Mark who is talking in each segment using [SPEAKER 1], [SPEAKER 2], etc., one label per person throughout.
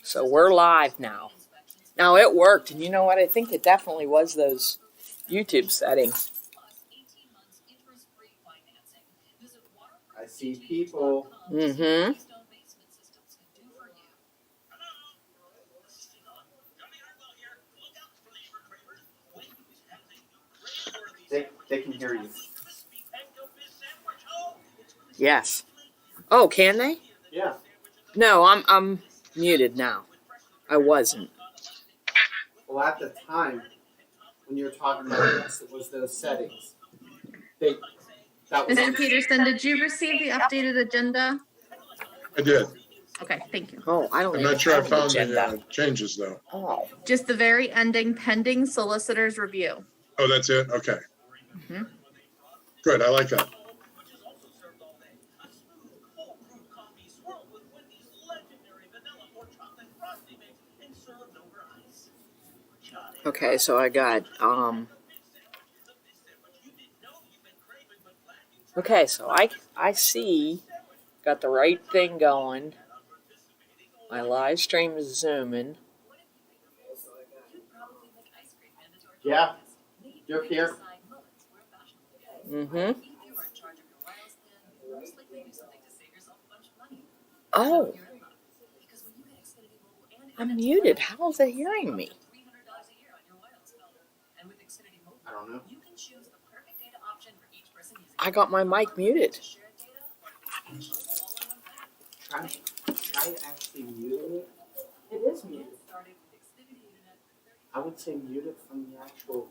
[SPEAKER 1] So we're live now. Now it worked, and you know what? I think it definitely was those YouTube settings.
[SPEAKER 2] I see people.
[SPEAKER 1] Mm-hmm.
[SPEAKER 2] They can hear you.
[SPEAKER 1] Yes. Oh, can they?
[SPEAKER 2] Yeah.
[SPEAKER 1] No, I'm muted now. I wasn't.
[SPEAKER 2] Well, at the time when you were talking about yes, it was those settings. That was
[SPEAKER 3] Mr. Peterson, did you receive the updated agenda?
[SPEAKER 4] I did.
[SPEAKER 3] Okay, thank you.
[SPEAKER 1] Oh, I don't
[SPEAKER 4] I'm
[SPEAKER 1] even
[SPEAKER 4] not sure I
[SPEAKER 1] have an
[SPEAKER 4] found
[SPEAKER 1] agenda.
[SPEAKER 4] the changes though.
[SPEAKER 1] Oh.
[SPEAKER 3] Just the very ending, pending solicitor's review.
[SPEAKER 4] Oh, that's it? Okay.
[SPEAKER 3] Mm-hmm.
[SPEAKER 4] Good. I like that.
[SPEAKER 1] Okay, so I got okay, so I see got the right thing going. My live stream is zooming.
[SPEAKER 2] Yeah. You're here.
[SPEAKER 1] Mm-hmm. Oh. I'm muted. How is it hearing me?
[SPEAKER 2] I don't know.
[SPEAKER 1] I got my mic muted.
[SPEAKER 2] Try actually muting it.
[SPEAKER 1] It is muted.
[SPEAKER 2] I would say mute it from the actual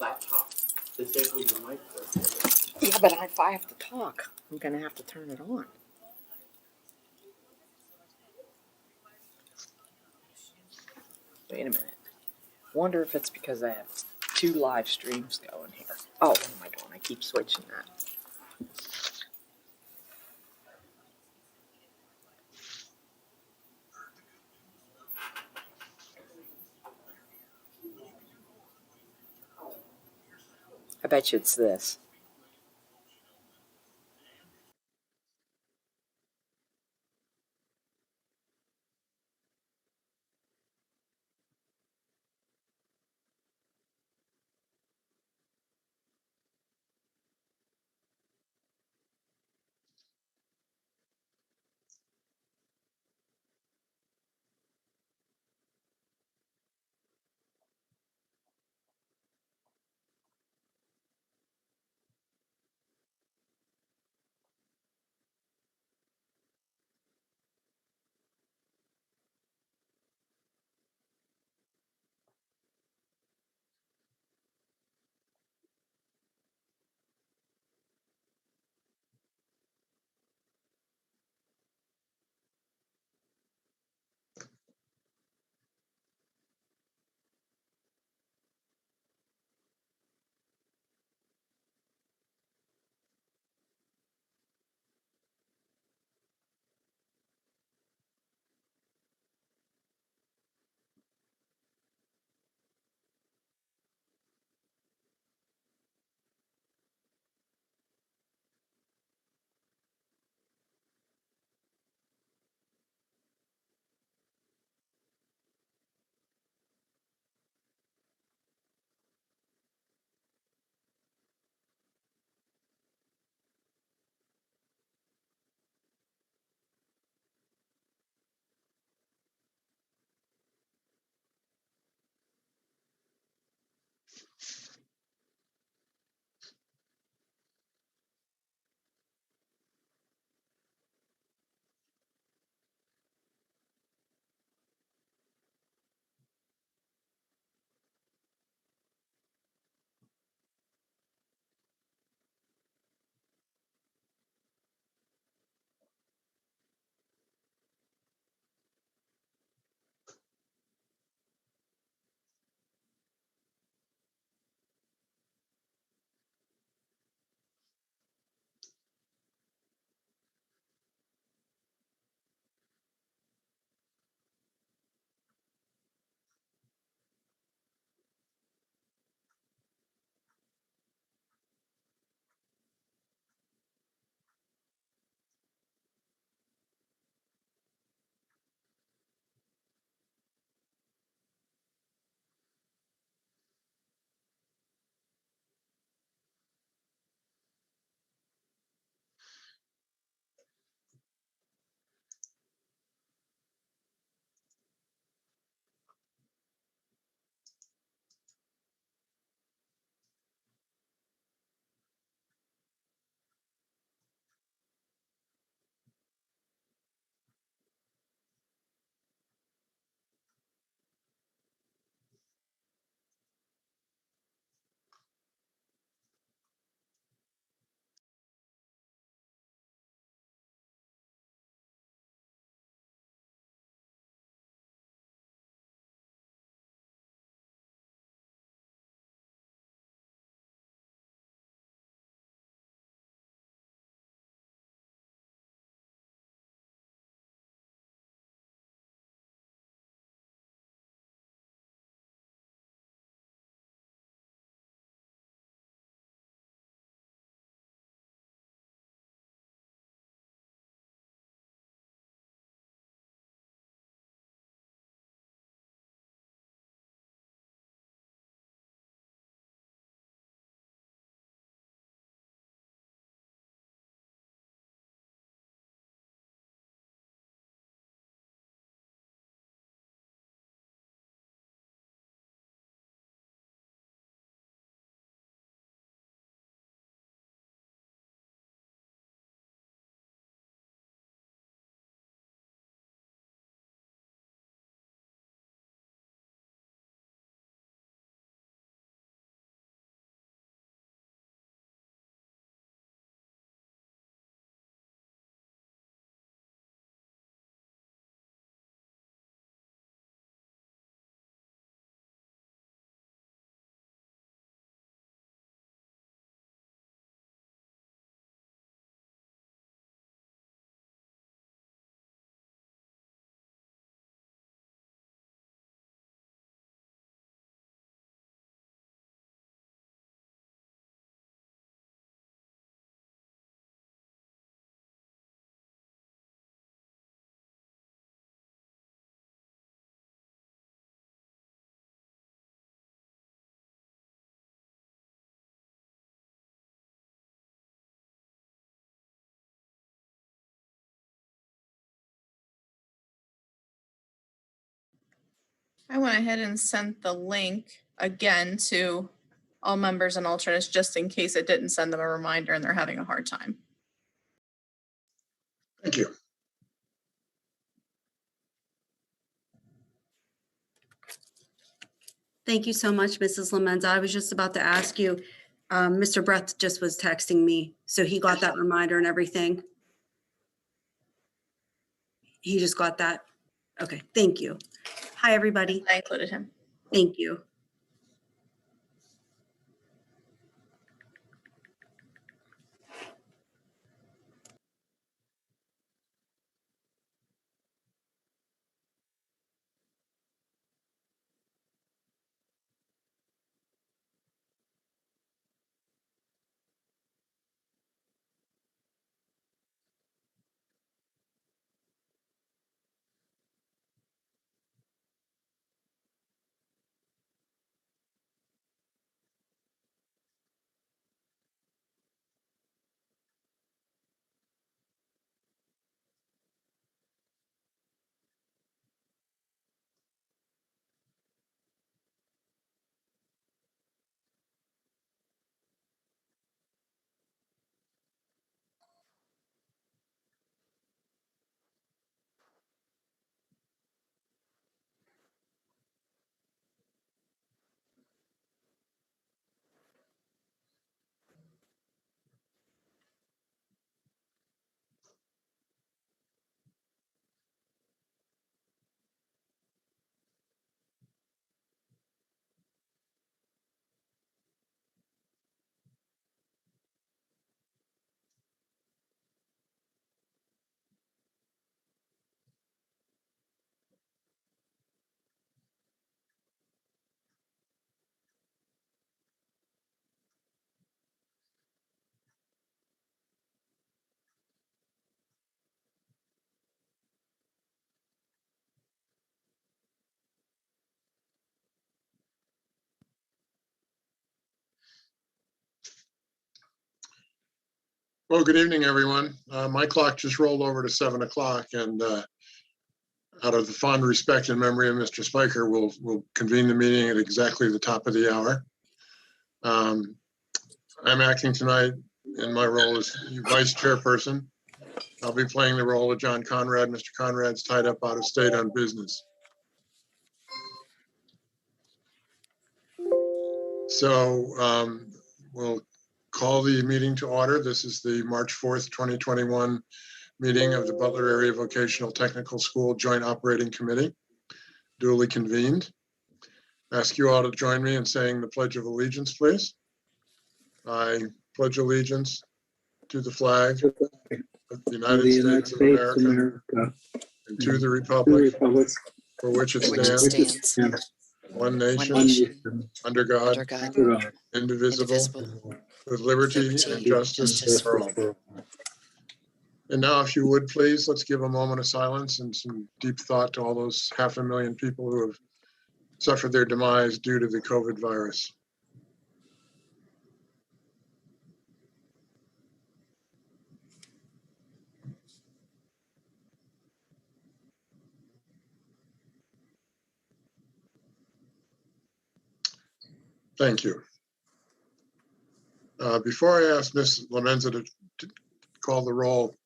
[SPEAKER 2] laptop. Disable your mic first.
[SPEAKER 1] Yeah, but if I have to talk, I'm going to have to turn it on. Wait a minute. Wonder if it's because I have two live streams going here. Oh, what am I doing? I keep switching that. I bet you it's this.
[SPEAKER 3] I went ahead and sent the link again to all members and alternates just in case it didn't send them a reminder and they're having a hard time.
[SPEAKER 4] Thank you.
[SPEAKER 5] Thank you so much, Mrs. Lamenza. I was just about to ask you, Mr. Brett just was texting me, so he got that reminder and everything. He just got that? Okay, thank you. Hi, everybody.
[SPEAKER 3] I included him.
[SPEAKER 5] Thank you.
[SPEAKER 4] Well, good evening, everyone. My clock just rolled over to 7 o'clock, and out of the fond respect and memory of Mr. Spiker, we'll convene the meeting at exactly the top of the hour. I'm acting tonight in my role as vice chairperson. I'll be playing the role of John Conrad. Mr. Conrad's tied up out of state on business. So we'll call the meeting to order. This is the March 4th, 2021 meeting of the Butler Area Vocational Technical School Joint Operating Committee, duly convened. Ask you all to join me in saying the Pledge of Allegiance, please. I pledge allegiance to the flag of the United States of America and to the republic for which it stands, one nation, under God, indivisible, with liberty and justice for all. And now, if you would, please, let's give a moment of silence and some deep thought to all those 500,000 people who have suffered their demise due to the COVID virus. Thank you. Before I ask Ms. Lamenza to call the roll,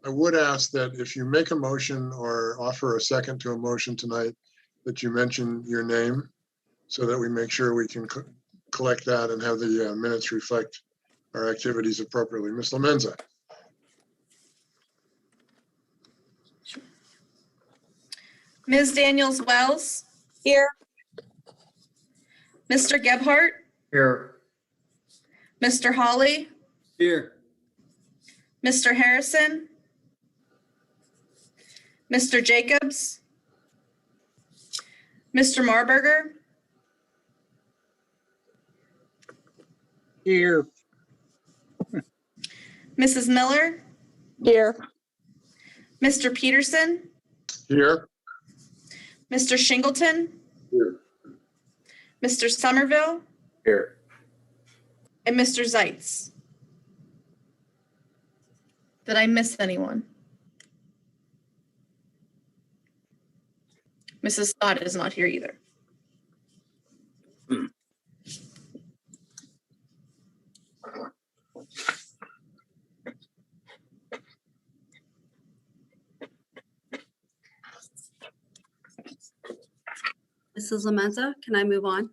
[SPEAKER 4] I would ask that if you make a motion or offer a second to a motion tonight, that you mention your name so that we make sure we can collect that and have the minutes reflect our activities appropriately. Ms. Lamenza.
[SPEAKER 3] Ms. Daniels Wells.
[SPEAKER 6] Here.
[SPEAKER 3] Mr. Gebhardt.
[SPEAKER 7] Here.
[SPEAKER 3] Mr. Hawley.
[SPEAKER 7] Here.
[SPEAKER 3] Mr. Harrison. Mr. Jacobs. Mr. Marburger.
[SPEAKER 7] Here.
[SPEAKER 3] Mrs. Miller.
[SPEAKER 6] Here.
[SPEAKER 3] Mr. Peterson.
[SPEAKER 4] Here.
[SPEAKER 3] Mr. Shingleton.
[SPEAKER 7] Here.
[SPEAKER 3] Mr. Somerville.
[SPEAKER 7] Here.
[SPEAKER 3] And Mr. Zeitz. Did I miss anyone? Mrs. Scott is not here either.
[SPEAKER 5] Mrs. Lemenza, can I move on?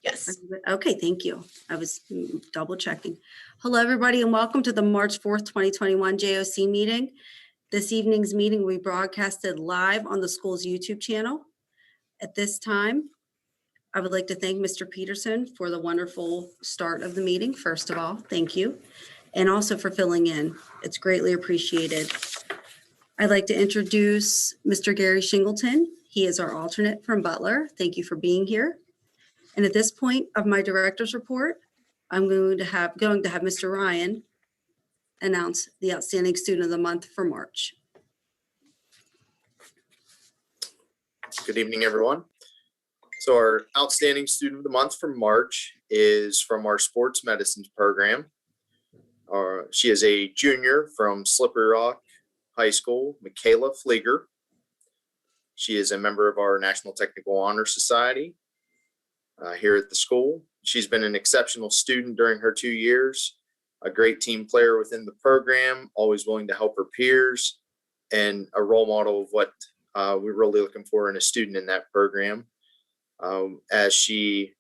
[SPEAKER 3] Yes.
[SPEAKER 5] Okay, thank you. I was double checking. Hello, everybody, and welcome to the March 4th, 2021 JOC meeting. This evening's meeting will be broadcasted live on the school's YouTube channel. At this time, I would like to thank Mr. Peterson for the wonderful start of the meeting. First of all, thank you. And also for filling in. It's greatly appreciated. I'd like to introduce Mr. Gary Shingleton. He is our alternate from Butler. Thank you for being here. And at this point of my director's report, I'm going to have Mr. Ryan announce the Outstanding Student of the Month for March.
[SPEAKER 6] Good evening, everyone. So our Outstanding Student of the Month for March is from our Sports Medicine program. She is a junior from Slippery Rock High School, Michaela Flieger. She is a member of our National Technical Honor Society here at the school. She's been an exceptional student during her 2 years, a great team player within the program, always willing to help her peers, and a role model of what we're really looking for in a student in that program. As she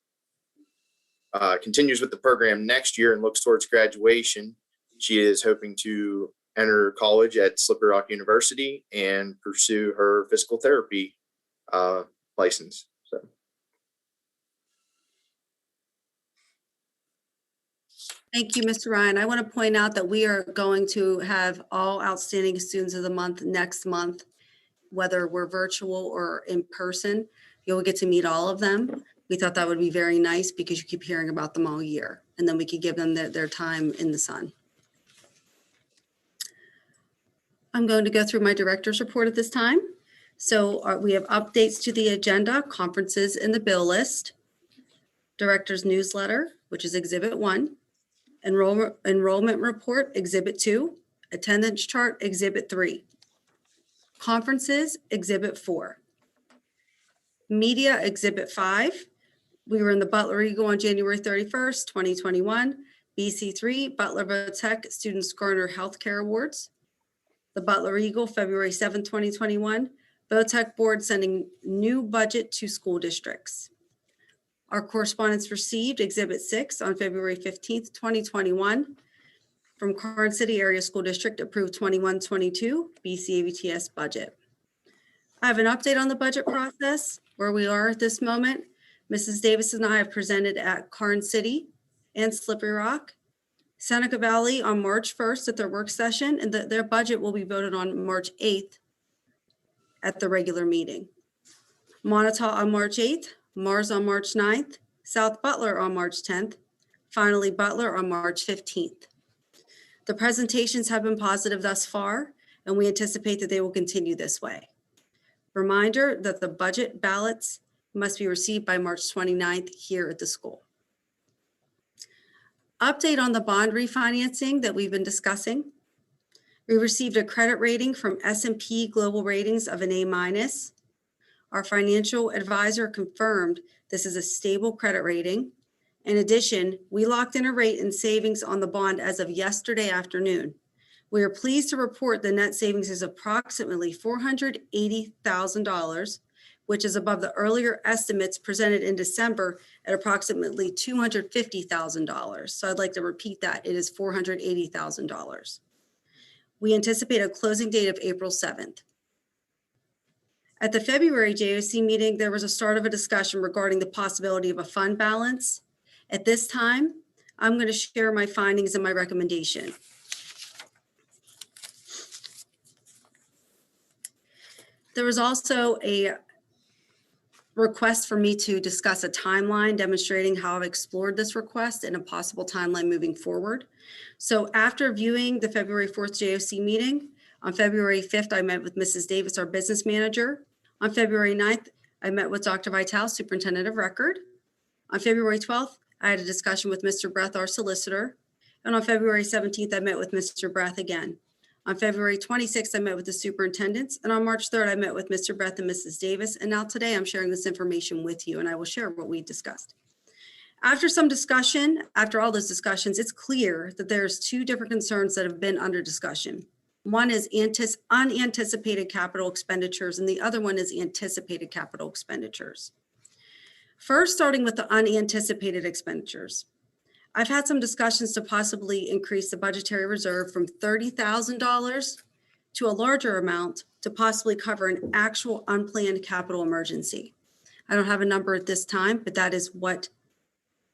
[SPEAKER 6] continues with the program next year and looks towards graduation, she is hoping to enter college at Slippery Rock University and pursue her physical therapy license. So.
[SPEAKER 5] Thank you, Mr. Ryan. I want to point out that we are going to have all Outstanding Students of the Month next month, whether we're virtual or in person. You'll get to meet all of them. We thought that would be very nice because you keep hearing about them all year, and then we could give them their time in the sun. I'm going to go through my director's report at this time. So we have updates to the agenda, conferences in the bill list, director's newsletter, which is Exhibit 1, enrollment report, Exhibit 2, attendance chart, Exhibit 3, conferences, Exhibit 4, media, Exhibit 5. We were in the Butler Eagle on January 31st, 2021, BC3, Butler Vo-Tech Students Garner Healthcare Awards. The Butler Eagle, February 7, 2021, Vo-Tech Board sending new budget to school districts. Our correspondence received, Exhibit 6 on February 15th, 2021, from Karn City Area School District approved 21-22 BCAVTS budget. I have an update on the budget process, where we are at this moment. Mrs. Davis and I have presented at Karn City and Slippery Rock. Seneca Valley on March 1st at their work session, and their budget will be voted on March 8th at the regular meeting. Montauk on March 8th, Mars on March 9th, South Butler on March 10th, finally Butler on March 15th. The presentations have been positive thus far, and we anticipate that they will continue this way. Reminder that the budget ballots must be received by March 29th here at the school. Update on the bond refinancing that we've been discussing. We received a credit rating from S&P Global Ratings of an A-. Our financial advisor confirmed this is a stable credit rating. In addition, we locked in a rate and savings on the bond as of yesterday afternoon. We are pleased to report the net savings is approximately $480,000, which is above the earlier estimates presented in December at approximately $250,000. So I'd like to repeat that. It is $480,000. We anticipate a closing date of April 7th. At the February JOC meeting, there was a start of a discussion regarding the possibility of a fund balance. At this time, I'm going to share my findings and my recommendation. There was also a request for me to discuss a timeline demonstrating how I've explored this request and a possible timeline moving forward. So after viewing the February 4th JOC meeting, on February 5th, I met with Mrs. Davis, our business manager. On February 9th, I met with Dr. Vitale, superintendent of record. On February 12th, I had a discussion with Mr. Breath, our solicitor. And on February 17th, I met with Mr. Breath again. On February 26th, I met with the superintendents, and on March 3rd, I met with Mr. Breath and Mrs. Davis, and now today I'm sharing this information with you, and I will share what we discussed. After some discussion, after all those discussions, it's clear that there's two different concerns that have been under discussion. One is unanticipated capital expenditures, and the other one is anticipated capital expenditures. First, starting with the unanticipated expenditures. I've had some discussions to possibly increase the budgetary reserve from $30,000 to a larger amount to possibly cover an actual unplanned capital emergency. I don't have a number at this time, but that is what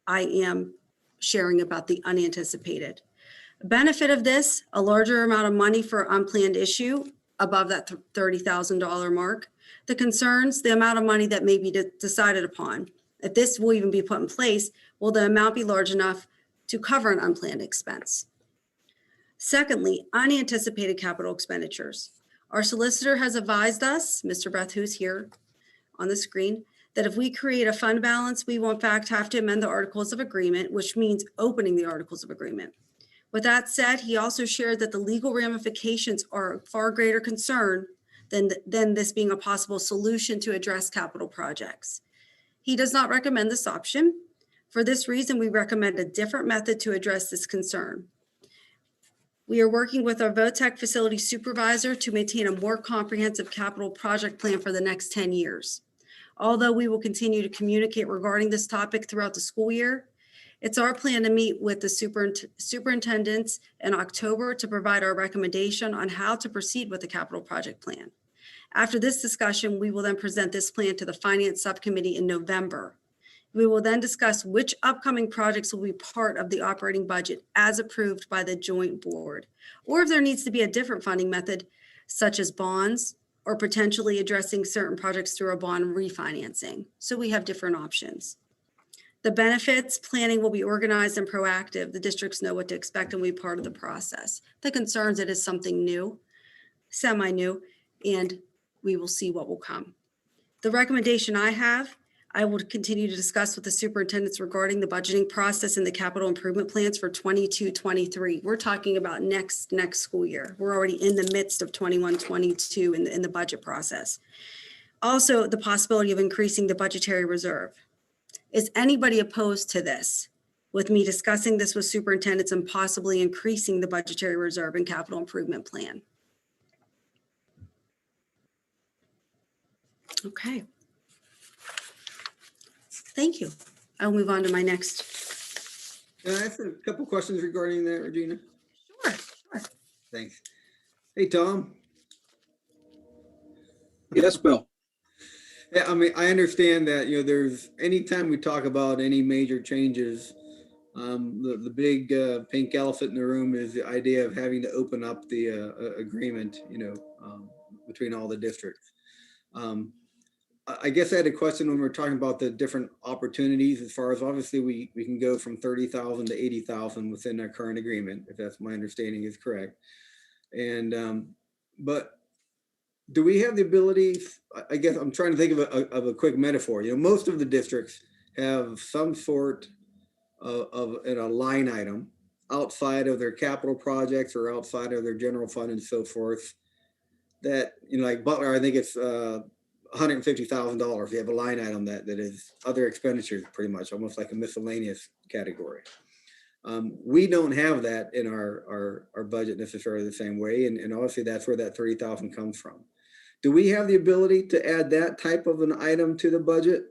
[SPEAKER 5] I am sharing about the unanticipated. Benefit of this, a larger amount of money for unplanned issue above that $30,000 mark. The concerns, the amount of money that may be decided upon. If this will even be put in place, will the amount be large enough to cover an unplanned expense? Secondly, unanticipated capital expenditures. Our solicitor has advised us, Mr. Beth, who's here on the screen, that if we create a fund balance, we will in fact have to amend the Articles of Agreement, which means opening the Articles of Agreement. With that said, he also shared that the legal ramifications are a far greater concern than this being a possible solution to address capital projects. He does not recommend this option. For this reason, we recommend a different method to address this concern. We are working with our VOTEC facility supervisor to maintain a more comprehensive capital project plan for the next 10 years. Although we will continue to communicate regarding this topic throughout the school year, it's our plan to meet with the superintendents in October to provide our recommendation on how to proceed with the capital project plan. After this discussion, we will then present this plan to the Finance Subcommittee in November. We will then discuss which upcoming projects will be part of the operating budget as approved by the joint board, or if there needs to be a different funding method, such as bonds, or potentially addressing certain projects through a bond refinancing. So we have different options. The benefits planning will be organized and proactive. The districts know what to expect and will be part of the process. The concerns, it is something new, semi-new, and we will see what will come. The recommendation I have, I will continue to discuss with the superintendents regarding the budgeting process and the capital improvement plans for 22-23. We're talking about next school year. We're already in the midst of 21-22 in the budget process. Also, the possibility of increasing the budgetary reserve. Is anybody opposed to this? With me discussing this with superintendents and possibly increasing the budgetary reserve and capital improvement plan? Okay. Thank you. I'll move on to my next.
[SPEAKER 7] Can I ask a couple questions regarding that, Regina?
[SPEAKER 5] Sure.
[SPEAKER 7] Thanks. Hey, Tom.
[SPEAKER 8] Yes, Bill.
[SPEAKER 7] Yeah, I mean, I understand that, there's, anytime we talk about any major changes, the big pink elephant in the room is the idea of having to open up the agreement, between all the districts. I guess I had a question when we were talking about the different opportunities, as far as obviously we can go from 30,000 to 80,000 within our current agreement, if that's my understanding is correct. And, but do we have the ability, I guess I'm trying to think of a quick metaphor. Most of the districts have some sort of in a line item outside of their capital projects or outside of their general fund and so forth, that, like Butler, I think it's $150,000. You have a line item that is other expenditures, pretty much almost like a miscellaneous category. We don't have that in our budget necessarily the same way. And obviously that's where that 30,000 comes from. Do we have the ability to add that type of an item to the budget?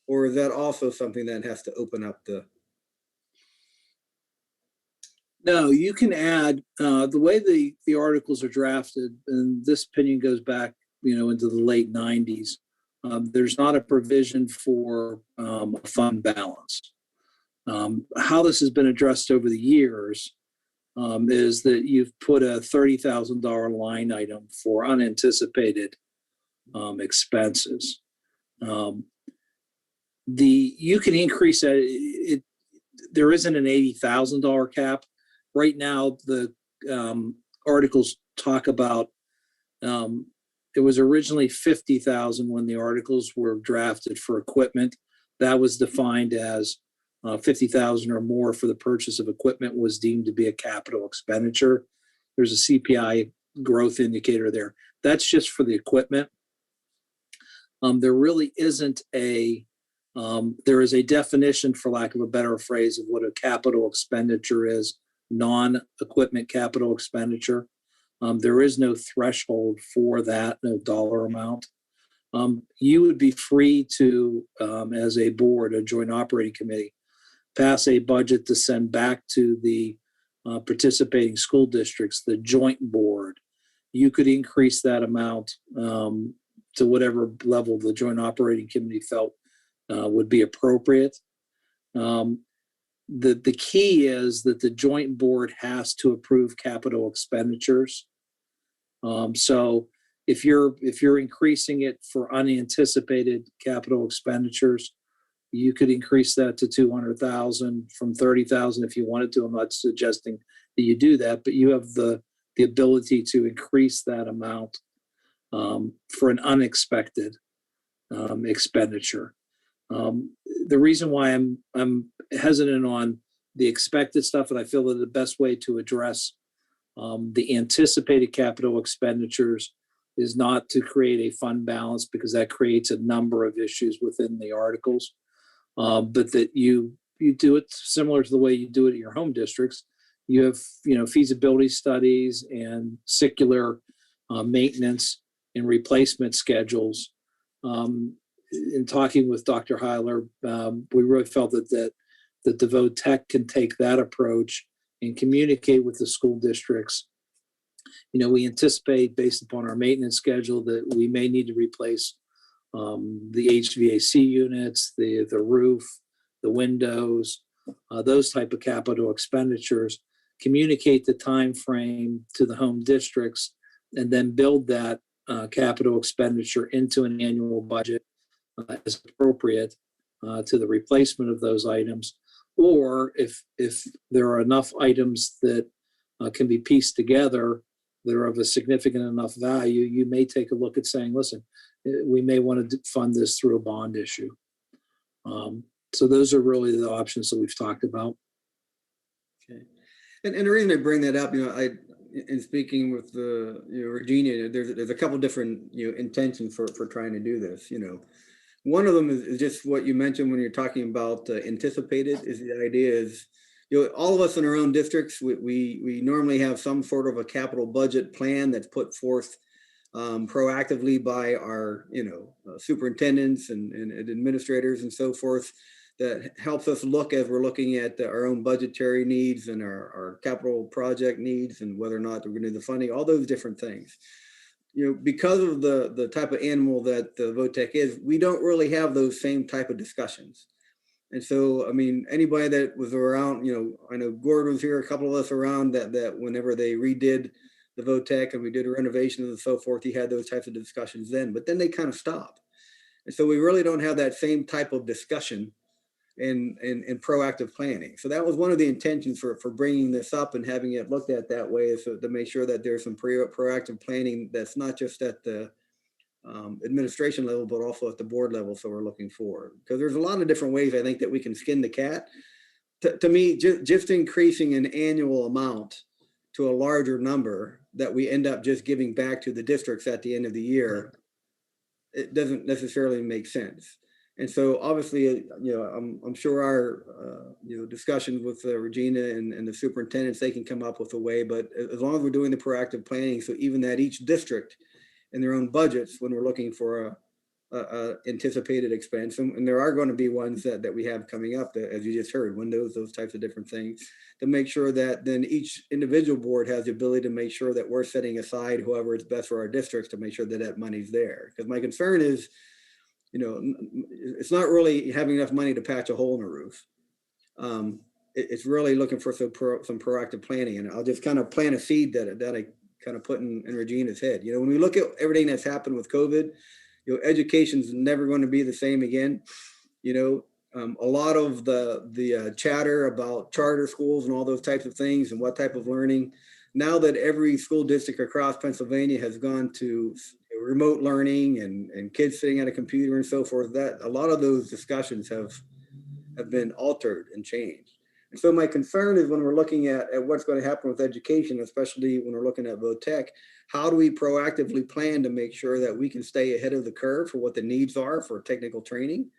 [SPEAKER 7] Or is that also something that has to open up the?
[SPEAKER 8] No, you can add, the way the articles are drafted, and this opinion goes back, into the late 90s. There's not a provision for a fund balance. How this has been addressed over the years is that you've put a $30,000 line item for unanticipated expenses. You can increase that. There isn't an $80,000 cap. Right now, the articles talk about, it was originally 50,000 when the articles were drafted for equipment. That was defined as 50,000 or more for the purchase of equipment was deemed to be a capital expenditure. There's a CPI growth indicator there. That's just for the equipment. There really isn't there is a definition, for lack of a better phrase, of what a capital expenditure is, non-equipment capital expenditure. There is no threshold for that, no dollar amount. You would be free to, as a board, a joint operating committee, pass a budget to send back to the participating school districts, the joint board. You could increase that amount to whatever level the joint operating committee felt would be appropriate. The key is that the joint board has to approve capital expenditures. So if you're increasing it for unanticipated capital expenditures, you could increase that to 200,000 from 30,000 if you wanted to. I'm not suggesting that you do that, but you have the ability to increase that amount for an unexpected expenditure. The reason why I'm hesitant on the expected stuff, and I feel that the best way to address the anticipated capital expenditures is not to create a fund balance, because that creates a number of issues within the articles. But that you do it similar to the way you do it at your home districts. You have, feasibility studies and secular maintenance and replacement schedules. In talking with Dr. Heiler, we really felt that the VOTEC can take that approach and communicate with the school districts. We anticipate, based upon our maintenance schedule, that we may need to replace the HVAC units, the roof, the windows, those type of capital expenditures. Communicate the time frame to the home districts, and then build that capital expenditure into an annual budget as appropriate to the replacement of those items. Or if there are enough items that can be pieced together that are of a significant enough value, you may take a look at saying, listen, we may want to fund this through a bond issue. So those are really the options that we've talked about.
[SPEAKER 7] Okay. And the reason I bring that up, in speaking with Regina, there's a couple different intentions for trying to do this. One of them is just what you mentioned when you're talking about anticipated. Is the idea is, all of us in our own districts, we normally have some sort of a capital budget plan that's put forth proactively by our superintendents and administrators and so forth, that helps us look as we're looking at our own budgetary needs and our capital project needs, and whether or not we're going to do the funding, all those different things. Because of the type of animal that the VOTEC is, we don't really have those same type of discussions. And so, anybody that was around, I know Gord was here, a couple of us around that whenever they redid the VOTEC and we did renovations and so forth, he had those types of discussions then, but then they kind of stopped. And so we really don't have that same type of discussion in proactive planning. So that was one of the intentions for bringing this up and having it looked at that way, is to make sure that there's some proactive planning that's not just at the administration level, but also at the board level. So we're looking forward, because there's a lot of different ways I think that we can skin the cat. To me, just increasing an annual amount to a larger number that we end up just giving back to the districts at the end of the year, it doesn't necessarily make sense. And so obviously, I'm sure our, discussions with Regina and the superintendents, they can come up with a way, but as long as we're doing the proactive planning, so even that each district in their own budgets, when we're looking for a anticipated expense, and there are going to be ones that we have coming up, that, as you just heard, windows, those types of different things, to make sure that then each individual board has the ability to make sure that we're setting aside whoever is best for our districts to make sure that that money's there. Because my concern is, it's not really having enough money to patch a hole in a roof. It's really looking for some proactive planning. And I'll just kind of plant a seed that I kind of put in Regina's head. When we look at everything that's happened with COVID, education's never going to be the same again. A lot of the chatter about charter schools and all those types of things and what type of learning, now that every school district across Pennsylvania has gone to remote learning and kids sitting at a computer and so forth, that a lot of those discussions have been altered and changed. And so my concern is, when we're looking at what's going to happen with education, especially when we're looking at VOTEC, how do we proactively plan to make sure that we can stay ahead of the curve for what the needs are for technical training?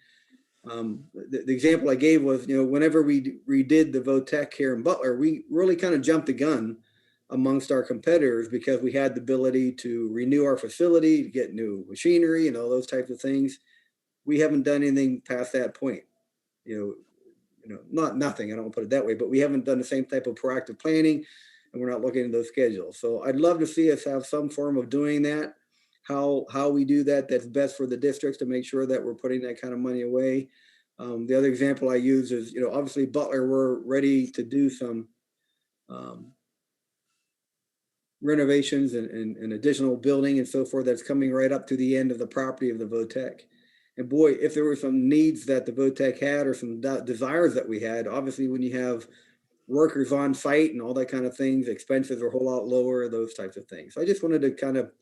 [SPEAKER 7] The example I gave was, whenever we redid the VOTEC here in Butler, we really kind of jumped the gun amongst our competitors because we had the ability to renew our facility, to get new machinery and all those types of things. We haven't done anything past that point. Not nothing, I don't want to put it that way, but we haven't done the same type of proactive planning, and we're not looking at those schedules. So I'd love to see us have some form of doing that. How we do that, that's best for the districts to make sure that we're putting that kind of money away. The other example I use is, obviously Butler, we're ready to do some renovations and additional building and so forth that's coming right up to the end of the property of the VOTEC. And boy, if there were some needs that the VOTEC had or some desires that we had, obviously when you have workers on site and all that kind of things, expenses are a whole lot lower, those types of things. So I just wanted to kind of,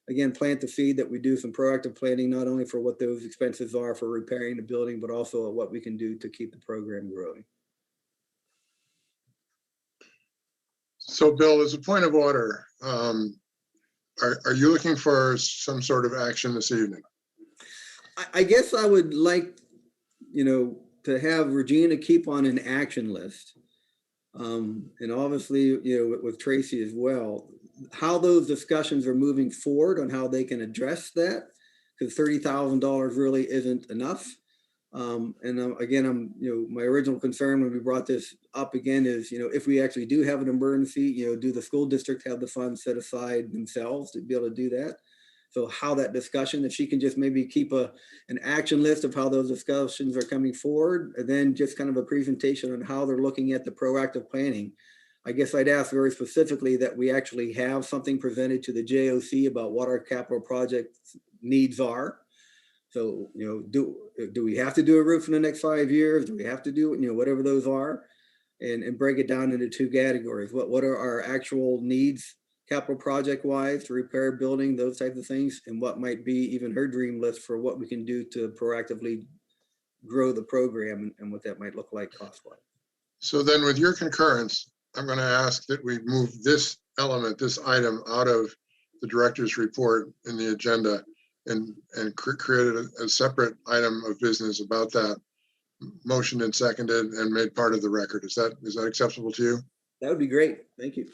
[SPEAKER 7] again, plant the seed that we do some proactive planning, not only for what those expenses are for repairing the building, but also what we can do to keep the program growing.
[SPEAKER 4] So Bill, as a point of order, are you looking for some sort of action this evening?
[SPEAKER 7] I guess I would like, to have Regina keep on an action list. And obviously, with Tracy as well, how those discussions are moving forward on how they can address that, because $30,000 really isn't enough. Again, my original concern when we brought this up again is, if we actually do have an emergency, do the school district have the funds set aside themselves to be able to do that? So how that discussion, if she can just maybe keep an action list of how those discussions are coming forward, and then just kind of a presentation on how they're looking at the proactive planning. I guess I'd ask very specifically that we actually have something presented to the JOC about what our capital project needs are. So, do we have to do a roof in the next 5 years? Do we have to do, whatever those are, and break it down into two categories. What are our actual needs, capital project wise, to repair a building, those types of things, and what might be even her dream list for what we can do to proactively grow the program and what that might look like cost wise. So
[SPEAKER 4] then with your concurrence, I'm going to ask that we move this element, this item out of the director's report in the agenda and create a separate item of business about that, motioned and seconded and made part of the record. Is that acceptable to you?
[SPEAKER 7] That would be great. Thank you.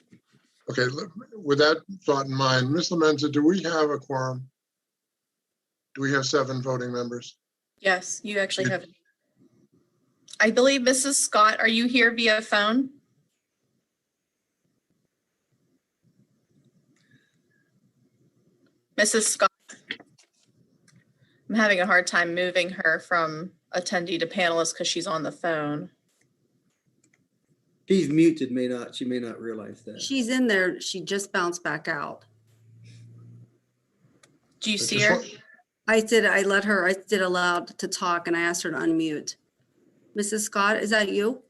[SPEAKER 4] Okay, with that thought in mind, Ms. Lamenza, do we have a quorum? Do we have 7 voting members?
[SPEAKER 3] Yes, you actually have. I believe Mrs. Scott, are you here via phone? Mrs. Scott? I'm having a hard time moving her from attendee to panelist because she's on the phone.
[SPEAKER 7] She's muted, she may not realize that.
[SPEAKER 5] She's in there. She just bounced back out.
[SPEAKER 3] Do you see her?
[SPEAKER 5] I did allowed to talk and I asked her to unmute. Mrs. Scott, is that you?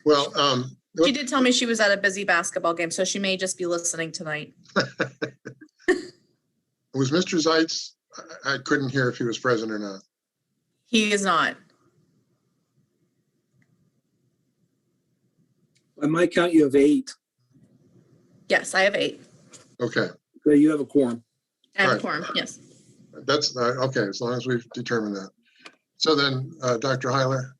[SPEAKER 4] Well,
[SPEAKER 3] She did tell me she was at a busy basketball game, so she may just be listening tonight.
[SPEAKER 4] was Mr. Zeitz, I couldn't hear if he was present or not.
[SPEAKER 3] He is not.
[SPEAKER 8] By my count, you have 8.
[SPEAKER 3] Yes, I have 8.
[SPEAKER 4] Okay.
[SPEAKER 8] So you have a quorum.
[SPEAKER 3] I have
[SPEAKER 4] All
[SPEAKER 3] a
[SPEAKER 4] right.
[SPEAKER 3] quorum, yes.
[SPEAKER 4] That's okay, as long as we've determined that. So then, Dr. Heiler,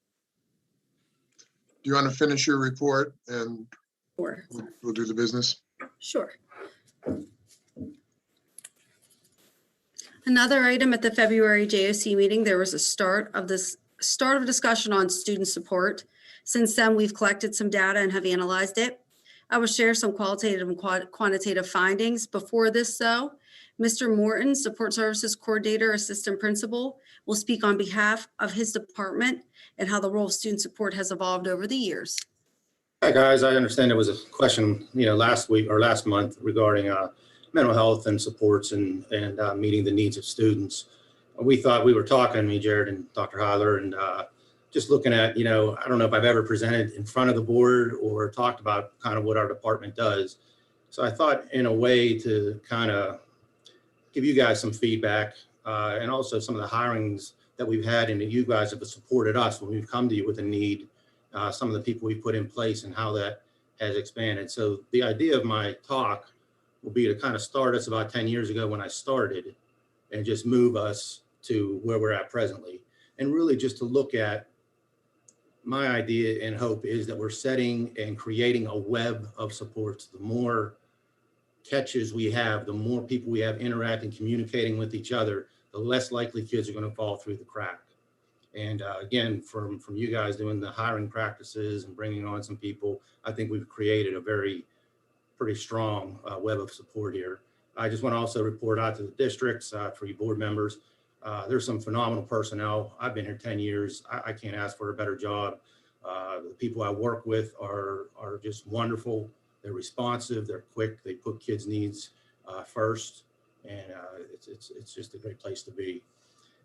[SPEAKER 4] do you want to finish your report and
[SPEAKER 5] Sure.
[SPEAKER 4] we'll do the business?
[SPEAKER 5] Sure. Another item at the February JOC meeting, there was a start of a discussion on student support. Since then, we've collected some data and have analyzed it. I will share some qualitative and quantitative findings. Before this, though, Mr. Morton, Support Services Coordinator, Assistant Principal, will speak on behalf of his department and how the role of student support has evolved over the years.
[SPEAKER 9] Hi, guys. I understand there was a question, last week or last month regarding mental health and supports and meeting the needs of students. We thought we were talking, me, Jared, and Dr. Heiler, and just looking at, I don't know if I've ever presented in front of the board or talked about kind of what our department does. So I thought in a way to kind of give you guys some feedback and also some of the hirings that we've had and that you guys have supported us when we've come to you with a need, some of the people we put in place and how that has expanded. So the idea of my talk will be to kind of start us about 10 years ago when I started and just move us to where we're at presently. And really just to look at, my idea and hope is that we're setting and creating a web of supports. The more catches we have, the more people we have interacting, communicating with each other, the less likely kids are going to fall through the crack. And again, from you guys doing the hiring practices and bringing on some people, I think we've created a pretty strong web of support here. I just want to also report out to the districts, for you board members. There's some phenomenal personnel. I've been here 10 years. I can't ask for a better job. The people I work with are just wonderful. They're responsive, they're quick, they put kids' needs first, and it's just a great place to be.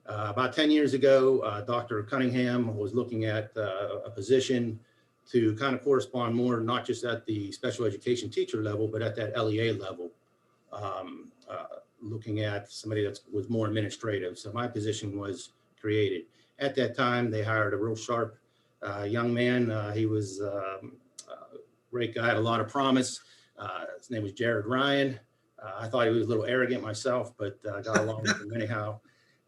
[SPEAKER 9] About 10 years ago, Dr. Cunningham was looking at a position to kind of correspond more, not just at the special education teacher level, but at that LEA level, looking at somebody that was more administrative. So my position was created. At that time, they hired a real sharp young man. He was great guy, had a lot of promise. His name was Jared Ryan. I thought he was a little arrogant myself, but got along with him anyhow.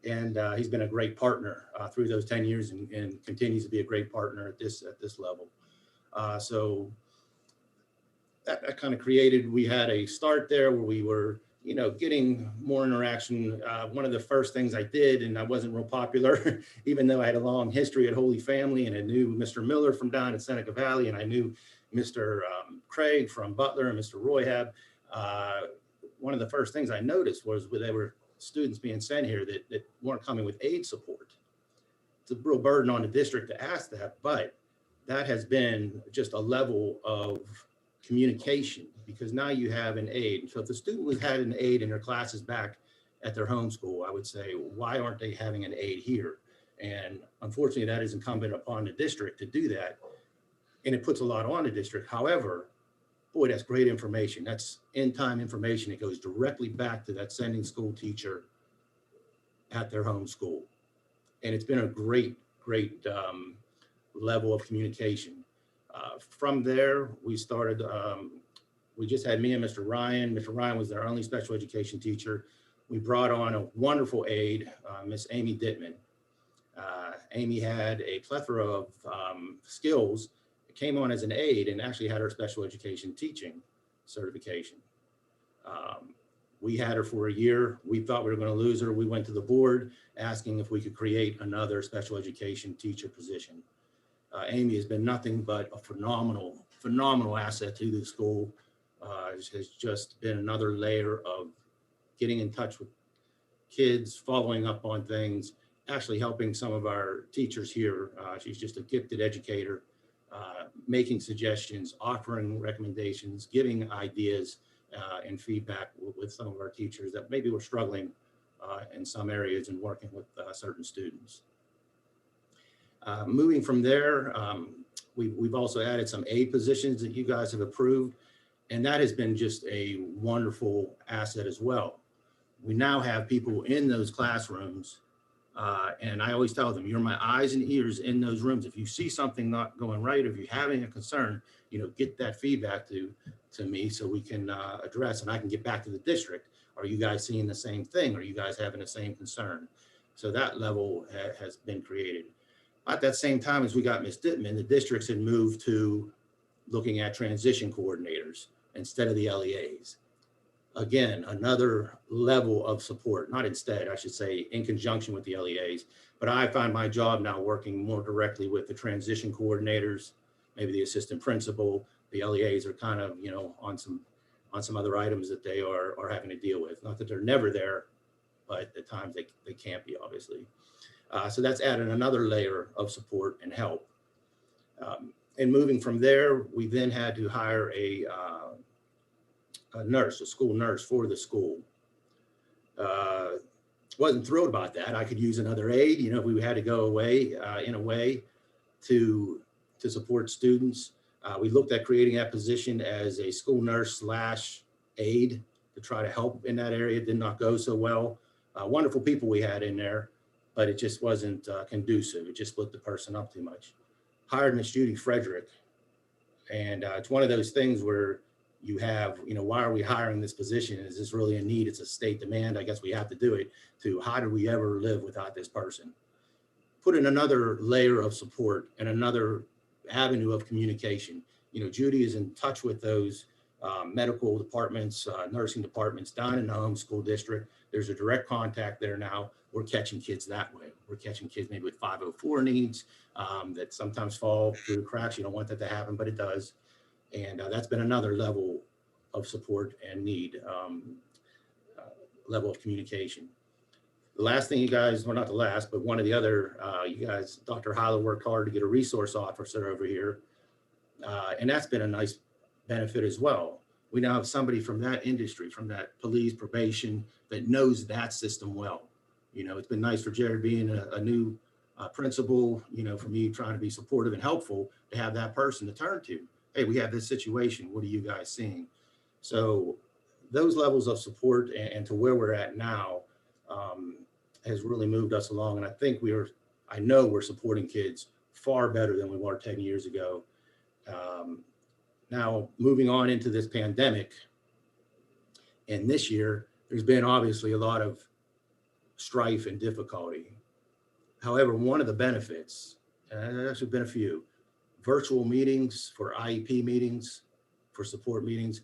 [SPEAKER 9] And he's been a great partner through those 10 years and continues to be a great partner at this level. So that kind of created, we had a start there where we were, getting more interaction. One of the first things I did, and I wasn't real popular, even though I had a long history at Holy Family and I knew Mr. Miller from down in Seneca Valley, and I knew Mr. Craig from Butler and Mr. Royhab. One of the first things I noticed was when there were students being sent here that weren't coming with aid support. It's a real burden on the district to ask that, but that has been just a level of communication, because now you have an aid. So if the student had an aid in their classes back at their home school, I would say, why aren't they having an aid here? And unfortunately, that is incumbent upon the district to do that. And it puts a lot on the district. However, boy, that's great information. That's in-time information. It goes directly back to that sending school teacher at their home school. And it's been a great level of communication. From there, we started, we just had me and Mr. Ryan. Mr. Ryan was our only special education teacher. We brought on a wonderful aide, Miss Amy Dittman. Amy had a plethora of skills, came on as an aide and actually had her special education teaching certification. We had her for a year. We thought we were going to lose her. We went to the board asking if we could create another special education teacher position. Amy has been nothing but a phenomenal asset to the school. Has just been another layer of getting in touch with kids, following up on things, actually helping some of our teachers here. She's just a gifted educator, making suggestions, offering recommendations, giving ideas and feedback with some of our teachers that maybe were struggling in some areas and working with certain students. Moving from there, we've also added some aid positions that you guys have approved, and that has been just a wonderful asset as well. We now have people in those classrooms, and I always tell them, you're my eyes and ears in those rooms. If you see something not going right, or if you're having a concern, get that feedback to me so we can address, and I can get back to the district. Are you guys seeing the same thing? Are you guys having the same concern? So that level has been created. At that same time as we got Ms. Dittman, the districts had moved to looking at transition coordinators instead of the LEAs. Again, another level of support, not instead, I should say, in conjunction with the LEAs. But I find my job now working more directly with the transition coordinators, maybe the assistant principal. The LEAs are kind of, on some other items that they are having to deal with. Not that they're never there, but at times they can't be, obviously. So that's added another layer of support and help. And moving from there, we then had to hire a nurse, a school nurse for the school. Wasn't thrilled about that. I could use another aide, if we had to go away in a way to support students. We looked at creating that position as a school nurse / aide to try to help in that area. It did not go so well. Wonderful people we had in there, but it just wasn't conducive. It just split the person up too much. Hired Miss Judy Frederick. And it's one of those things where you have, why are we hiring this position? Is this really a need? It's a state demand. I guess we have to do it. To how do we ever live without this person? Put in another layer of support and another avenue of communication. Judy is in touch with those medical departments, nursing departments down in the home school district. There's a direct contact there now. We're catching kids that way. We're catching kids maybe with 504 needs that sometimes fall through the cracks. You don't want that to happen, but it does. And that's been another level of support and need, level of communication. The last thing you guys, well, not the last, but one of the other, you guys, Dr. Hyler worked hard to get a resource officer over here. And that's been a nice benefit as well. We now have somebody from that industry, from that police probation, that knows that system well. It's been nice for Jared being a new principal, for me trying to be supportive and helpful, to have that person to turn to. Hey, we have this situation. What are you guys seeing? So those levels of support and to where we're at now has really moved us along. And I think I know we're supporting kids far better than we were 10 years ago. Now, moving on into this pandemic, and this year, there's been obviously a lot of strife and difficulty. However, one of the benefits, and there's actually been a few, virtual meetings for IEP meetings, for support meetings.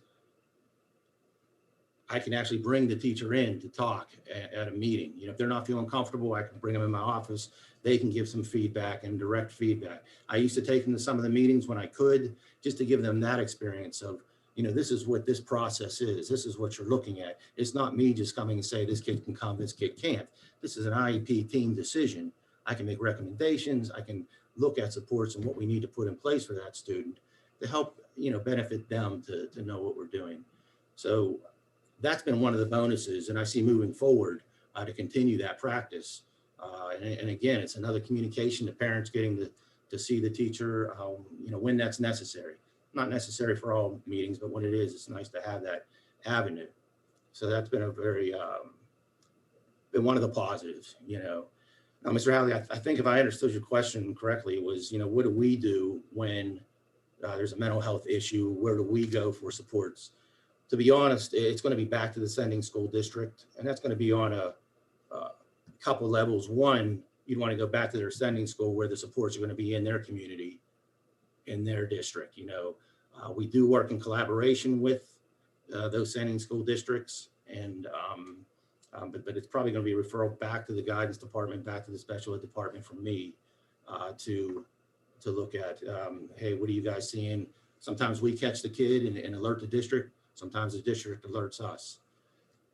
[SPEAKER 9] I can actually bring the teacher in to talk at a meeting. If they're not feeling comfortable, I can bring them in my office. They can give some feedback and direct feedback. I used to take them to some of the meetings when I could, just to give them that experience of, this is what this process is. This is what you're looking at. It's not me just coming and say, this kid can come, this kid can't. This is an IEP team decision. I can make recommendations. I can look at supports and what we need to put in place for that student to help, benefit them to know what we're doing. So that's been one of the bonuses, and I see moving forward to continue that practice. And again, it's another communication to parents getting to see the teacher, when that's necessary. Not necessary for all meetings, but when it is, it's nice to have that avenue. So that's been been one of the positives, Now, Mr. Howley, I think if I understood your question correctly, was, what do we do when there's a mental health issue? Where do we go for supports? To be honest, it's going to be back to the sending school district, and that's going to be on a couple levels. One, you'd want to go back to their sending school where the supports are going to be in their community, in their district. We do work in collaboration with those sending school districts, and but it's probably going to be a referral back to the guidance department, back to the special ed department from me to look at, hey, what are you guys seeing? Sometimes we catch the kid and alert the district. Sometimes the district alerts us.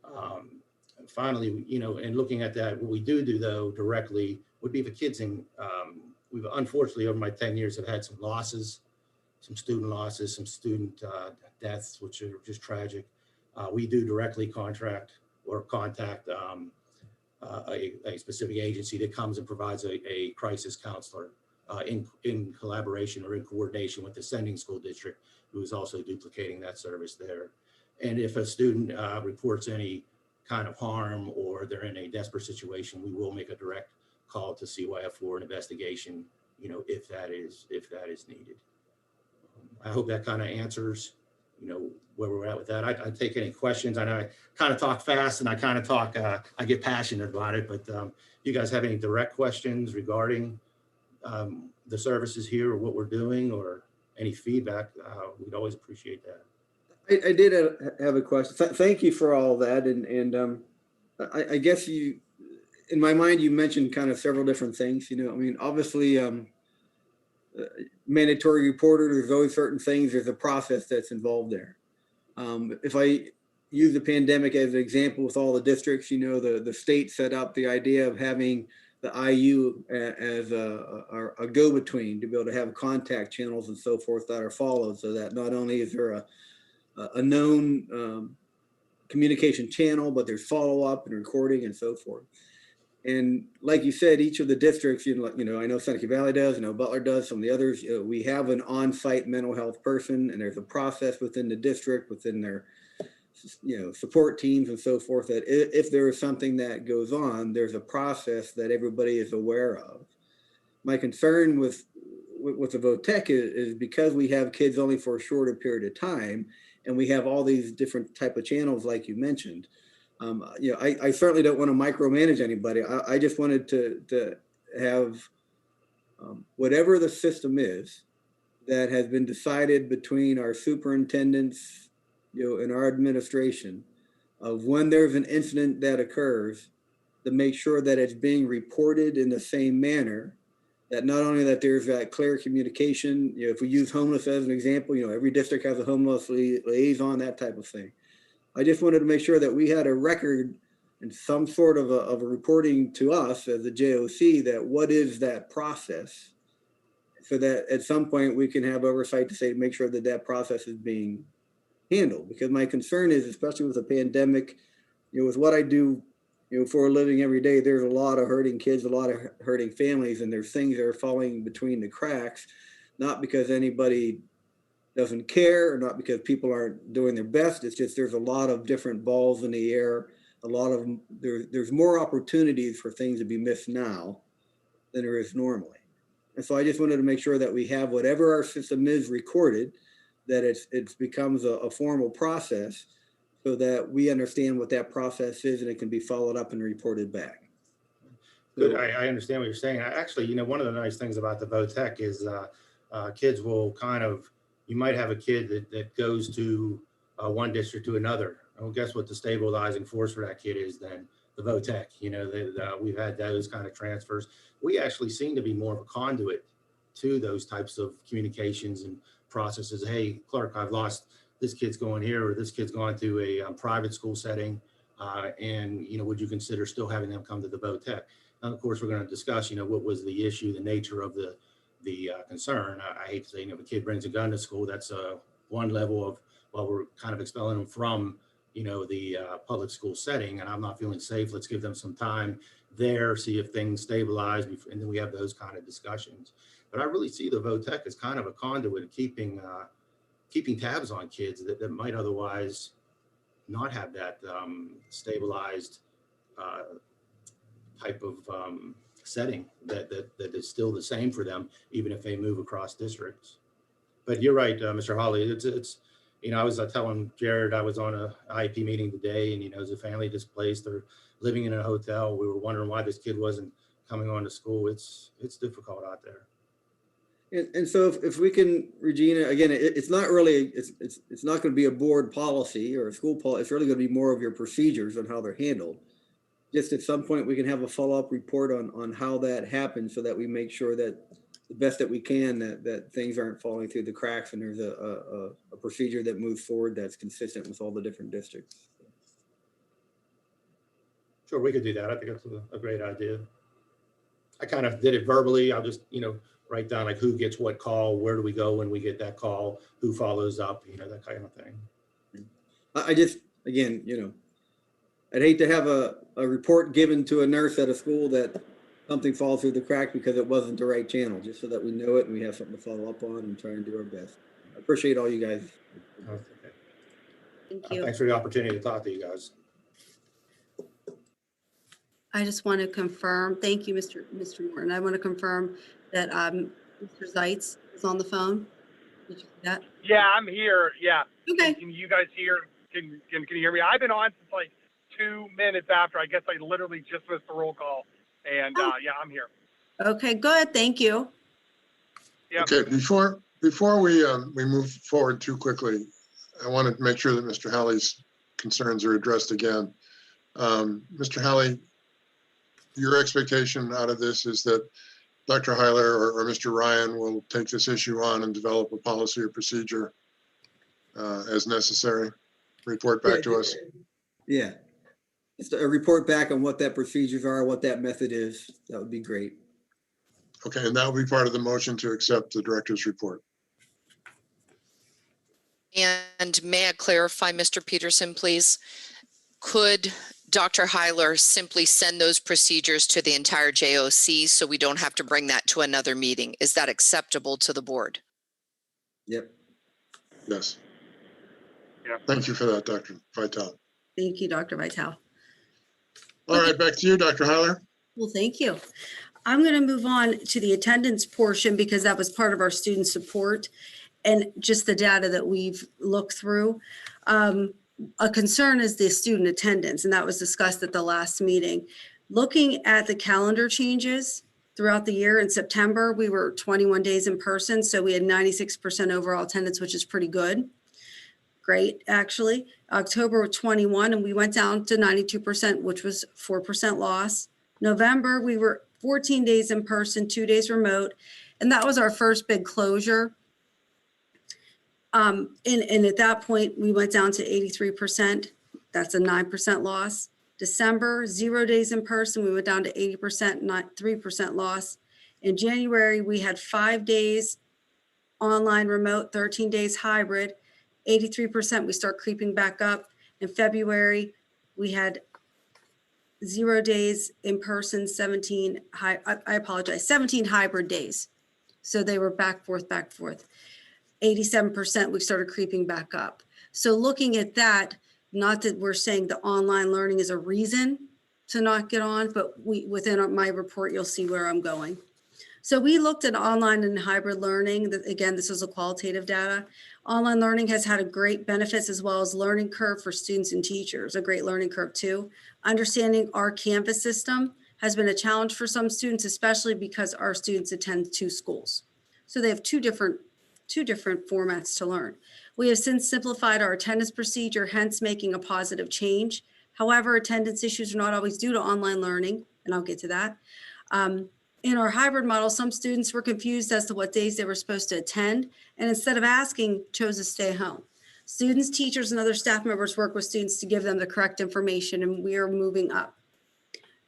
[SPEAKER 9] And finally, and looking at that, what we do though directly would be the kids in, we've unfortunately over my 10 years have had some losses, some student losses, some student deaths, which are just tragic. We do directly contact a specific agency that comes and provides a crisis counselor in collaboration or in coordination with the sending school district, who is also duplicating that service there. And if a student reports any kind of harm or they're in a desperate situation, we will make a direct call to CYF for an investigation, if that is needed. I hope that kind of answers, where we're at with that. I take any questions. I know I kind of talk fast and I kind of talk, I get passionate about it, but you guys have any direct questions regarding the services here or what we're doing or any feedback? We'd always appreciate that.
[SPEAKER 7] I did have a question. Thank you for all that. And I guess in my mind, you mentioned kind of several different things, obviously mandatory reporter, there's always certain things, there's a process that's involved there. If I use the pandemic as an example with all the districts, the state set up the idea of having the IU as a go-between to be able to have contact channels and so forth that are followed, so that not only is there a known communication channel, but there's follow-up and recording and so forth. And like you said, each of the districts, I know Seneca Valley does, Butler does, some of the others, we have an on-site mental health person, and there's a process within the district, within their, support teams and so forth, that if there is something that goes on, there's a process that everybody is aware of. My concern with the VOTEC is because we have kids only for a shorter period of time, and we have all these different type of channels like you mentioned. I certainly don't want to micromanage anybody. I just wanted to have whatever the system is that has been decided between our superintendents, and our administration, of when there's an incident that occurs, to make sure that it's being reported in the same manner, that not only that there's that clear communication, if we use homeless as an example, every district has a homeless liaison, that type of thing. I just wanted to make sure that we had a record and some sort of a reporting to us as a JOC that what is that process, so that at some point we can have oversight to say, make sure that that process is being handled. Because my concern is, especially with the pandemic, with what I do, for a living every day, there's a lot of hurting kids, a lot of hurting families, and there's things that are falling between the cracks, not because anybody doesn't care or not because people aren't doing their best. It's just there's a lot of different balls in the air. There's more opportunities for things to be missed now than there is normally. And so I just wanted to make sure that we have whatever our system is recorded, that it becomes a formal process, so that we understand what that process is and it can be followed up and reported back.
[SPEAKER 9] Good. I understand what you're saying. Actually, one of the nice things about the VOTEC is kids will you might have a kid that goes to one district to another. Well, guess what the stabilizing force for that kid is then? The VOTEC. We've had those kind of transfers. We actually seem to be more of a conduit to those types of communications and processes. Hey, Clark, I've lost this kid's going here, or this kid's going to a private school setting, and would you consider still having them come to the VOTEC? And of course, we're going to discuss, what was the issue, the nature of the concern. I hate to say, if a kid brings a gun to school, that's one level of, well, we're kind of expelling them from, the public school setting, and I'm not feeling safe. Let's give them some time there, see if things stabilize, and then we have those kind of discussions. But I really see the VOTEC as kind of a conduit of keeping tabs on kids that might otherwise not have that stabilized type of setting that is still the same for them, even if they move across districts. But you're right, Mr. Hawley. It's I was telling Jared, I was on a IEP meeting today, and as a family displaced, they're living in a hotel. We were wondering why this kid wasn't coming on to school. It's difficult out there.
[SPEAKER 7] And so if we can, Regina, again, it's not really, it's not going to be a board policy or a school policy. It's really going to be more of your procedures on how they're handled. Just at some point, we can have a follow-up report on how that happens, so that we make sure that the best that we can, that things aren't falling through the cracks, and there's a procedure that moves forward that's consistent with all the different districts.
[SPEAKER 9] Sure, we could do that. I think that's a great idea. I kind of did it verbally. I'll just, write down like who gets what call, where do we go when we get that call, who follows up, that kind of thing.
[SPEAKER 7] I just, again, I'd hate to have a report given to a nurse at a school that something falls through the crack because it wasn't the right channel, just so that we know it and we have something to follow up on and try and do our best. I appreciate all you guys.
[SPEAKER 9] Okay.
[SPEAKER 5] Thank you.
[SPEAKER 9] Thanks for the opportunity to talk to you guys.
[SPEAKER 5] I just want to confirm, thank you, Mr. Morton. I want to confirm that Mr. Zeitz is on the phone. Did you see that?
[SPEAKER 10] Yeah, I'm here. Yeah.
[SPEAKER 5] Okay.
[SPEAKER 10] Can you guys hear? Can you hear me? I've been on since like 2 minutes after. I guess I literally just missed the roll call. And yeah, I'm here.
[SPEAKER 5] Okay, good. Thank you.
[SPEAKER 10] Yep.
[SPEAKER 4] Okay, before we move forward too quickly, I want to make sure that Mr. Halley's concerns are addressed again. Mr. Halley, your expectation out of this is that Dr. Heiler or Mr. Ryan will take this issue on and develop a policy or procedure as necessary, report back to us.
[SPEAKER 7] Yeah. Just a report back on what that procedures are, what that method is. That would be great.
[SPEAKER 4] Okay, and that will be part of the motion to accept the director's report.
[SPEAKER 11] And may I clarify, Mr. Peterson, please? Could Dr. Heiler simply send those procedures to the entire JOC so we don't have to bring that to another meeting? Is that acceptable to the board?
[SPEAKER 7] Yep.
[SPEAKER 4] Yes.
[SPEAKER 10] Yeah.
[SPEAKER 4] Thank you for that, Dr. Vitale.
[SPEAKER 5] Thank you, Dr. Vitale.
[SPEAKER 4] All right, back to you, Dr. Heiler.
[SPEAKER 5] Well, thank you. I'm going to move on to the attendance portion because that was part of our student support. and just the data that we've looked through. A concern is the student attendance, and that was discussed at the last meeting. Looking at the calendar changes throughout the year, in September, we were 21 days in person, so we had 96% overall attendance, which is pretty good. Great, actually. October 21, and we went down to 92%, which was 4% loss. November, we were 14 days in person, 2 days remote, and that was our first big closure. And at that point, we went down to 83%. That's a 9% loss. December, 0 days in person, we went down to 80%, not 3% loss. In January, we had 5 days online remote, 13 days hybrid, 83%, we start creeping back up. In February, we had 0 days in person, 17 hybrid days. So they were back forth. 87%, we started creeping back up. So looking at that, not that we're saying the online learning is a reason to not get on, but within my report, you'll see where I'm going. So we looked at online and hybrid learning. Again, this is a qualitative data. Online learning has had a great benefits as well as learning curve for students and teachers, a great learning curve too. Understanding our Canvas system has been a challenge for some students, especially because our students attend 2 schools. So they have two different formats to learn. We have since simplified our attendance procedure, hence making a positive change. However, attendance issues are not always due to online learning, and I'll get to that. In our hybrid model, some students were confused as to what days they were supposed to attend, and instead of asking, chose to stay home. Students, teachers, and other staff members work with students to give them the correct information, and we are moving up.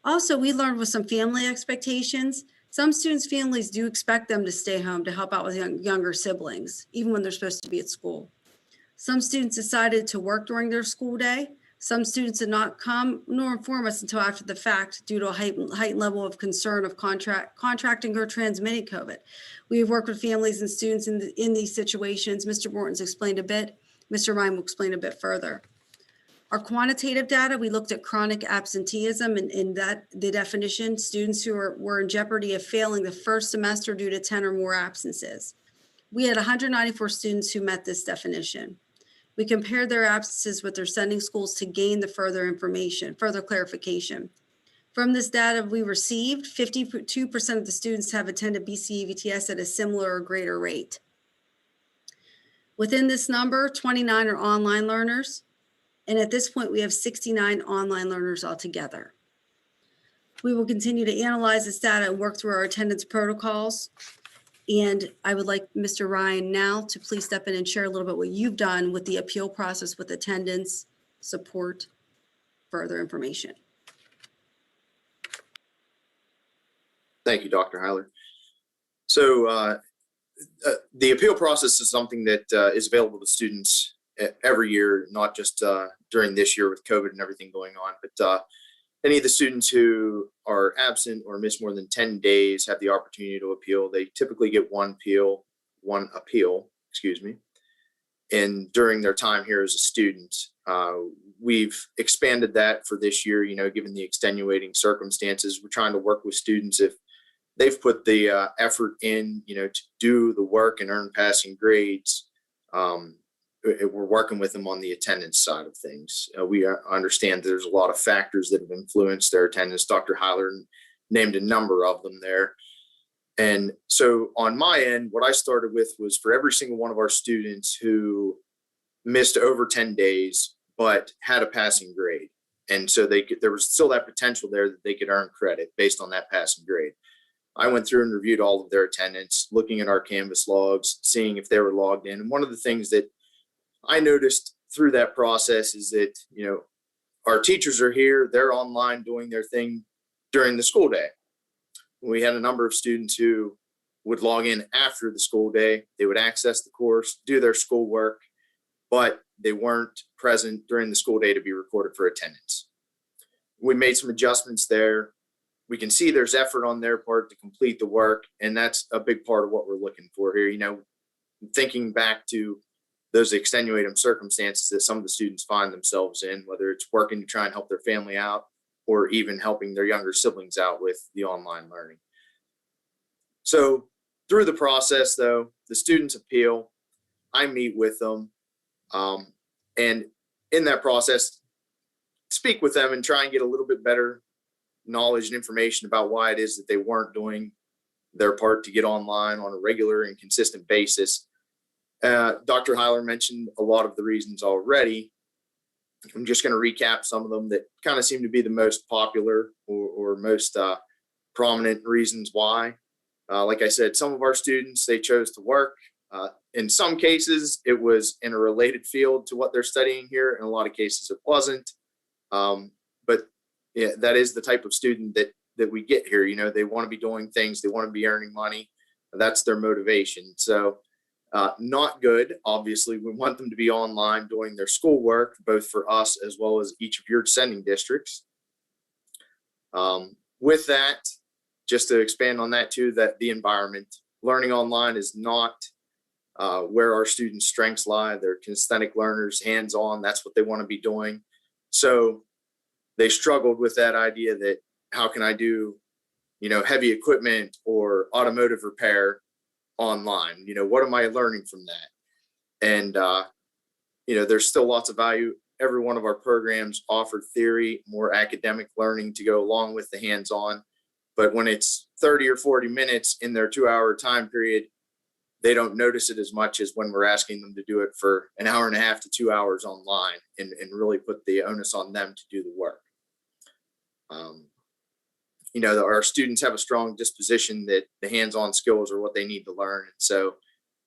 [SPEAKER 5] Also, we learned with some family expectations. Some students' families do expect them to stay home to help out with younger siblings, even when they're supposed to be at school. Some students decided to work during their school day. Some students did not come nor inform us until after the fact due to a heightened level of concern of contracting or transmitting COVID. We have worked with families and students in these situations. Mr. Morton's explained a bit. Mr. Ryan will explain a bit further. Our quantitative data, we looked at chronic absenteeism, and in that the definition, students who were in jeopardy of failing the first semester due to 10 or more absences. We had 194 students who met this definition. We compared their absences with their sending schools to gain the further information, further clarification. From this data we received, 52% of the students have attended BCEVTS at a similar or greater rate. Within this number, 29 are online learners. And at this point, we have 69 online learners altogether. We will continue to analyze this data and work through our attendance protocols. And I would like Mr. Ryan now to please step in and share a little bit what you've done with the appeal process with attendance, support, further information.
[SPEAKER 6] Thank you, Dr. Heiler. So the appeal process is something that is available to students every year, not just during this year with COVID and everything going on, but any of the students who are absent or miss more than 10 days have the opportunity to appeal. They typically get one appeal, and during their time here as a student. We've expanded that for this year, given the extenuating circumstances. We're trying to work with students if they've put the effort in, to do the work and earn passing grades. We're working with them on the attendance side of things. We understand there's a lot of factors that have influenced their attendance. Dr. Heiler named a number of them there. And so on my end, what I started with was for every single one of our students who missed over 10 days, but had a passing grade. And so there was still that potential there that they could earn credit based on that passing grade. I went through and reviewed all of their attendance, looking at our Canvas logs, seeing if they were logged in. And one of the things that I noticed through that process is that, our teachers are here, they're online doing their thing during the school day. We had a number of students who would log in after the school day. They would access the course, do their schoolwork, but they weren't present during the school day to be recorded for attendance. We made some adjustments there. We can see there's effort on their part to complete the work, and that's a big part of what we're looking for here. Thinking back to those extenuating circumstances that some of the students find themselves in, whether it's working to try and help their family out or even helping their younger siblings out with the online learning. So through the process, though, the students appeal. I meet with them, and in that process, speak with them and try and get a little bit better knowledge and information about why it is that they weren't doing their part to get online on a regular and consistent basis. Dr. Heiler mentioned a lot of the reasons already. I'm just going to recap some of them that kind of seem to be the most popular or most prominent reasons why. Like I said, some of our students, they chose to work. In some cases, it was in a related field to what they're studying here. In a lot of cases, it wasn't. But yeah, that is the type of student that we get here. You know, they want to be doing things, they want to be earning money. That's their motivation. So not good. Obviously, we want them to be online doing their schoolwork, both for us as well as each of your sending districts. With that, just to expand on that too, that the environment, learning online is not where our students' strengths lie. They're kinesthetic learners, hands-on, that's what they want to be doing. So they struggled with that idea that how can I do, you know, heavy equipment or automotive repair online? You know, what am I learning from that? And, you know, there's still lots of value. Every one of our programs offer theory, more academic learning to go along with the hands-on. But when it's 30 or 40 minutes in their 2-hour time period, they don't notice it as much as when we're asking them to do it for an hour and a half to 2 hours online and really put the onus on them to do the work. You know, our students have a strong disposition that the hands-on skills are what they need to learn. And so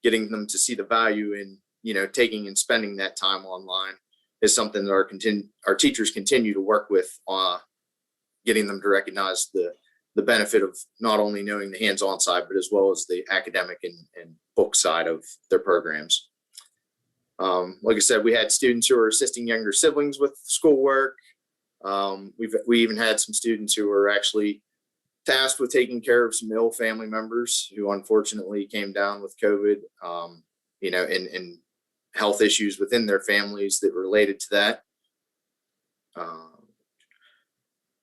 [SPEAKER 6] getting them to see the value in, you know, taking and spending that time online is something that our teachers continue to work with, getting them to recognize the benefit of not only knowing the hands-on side, but as well as the academic and book side of their programs. Like I said, we had students who are assisting younger siblings with schoolwork. We even had some students who were actually tasked with taking care of some ill family members who unfortunately came down with COVID, you know, and health issues within their families that related to that.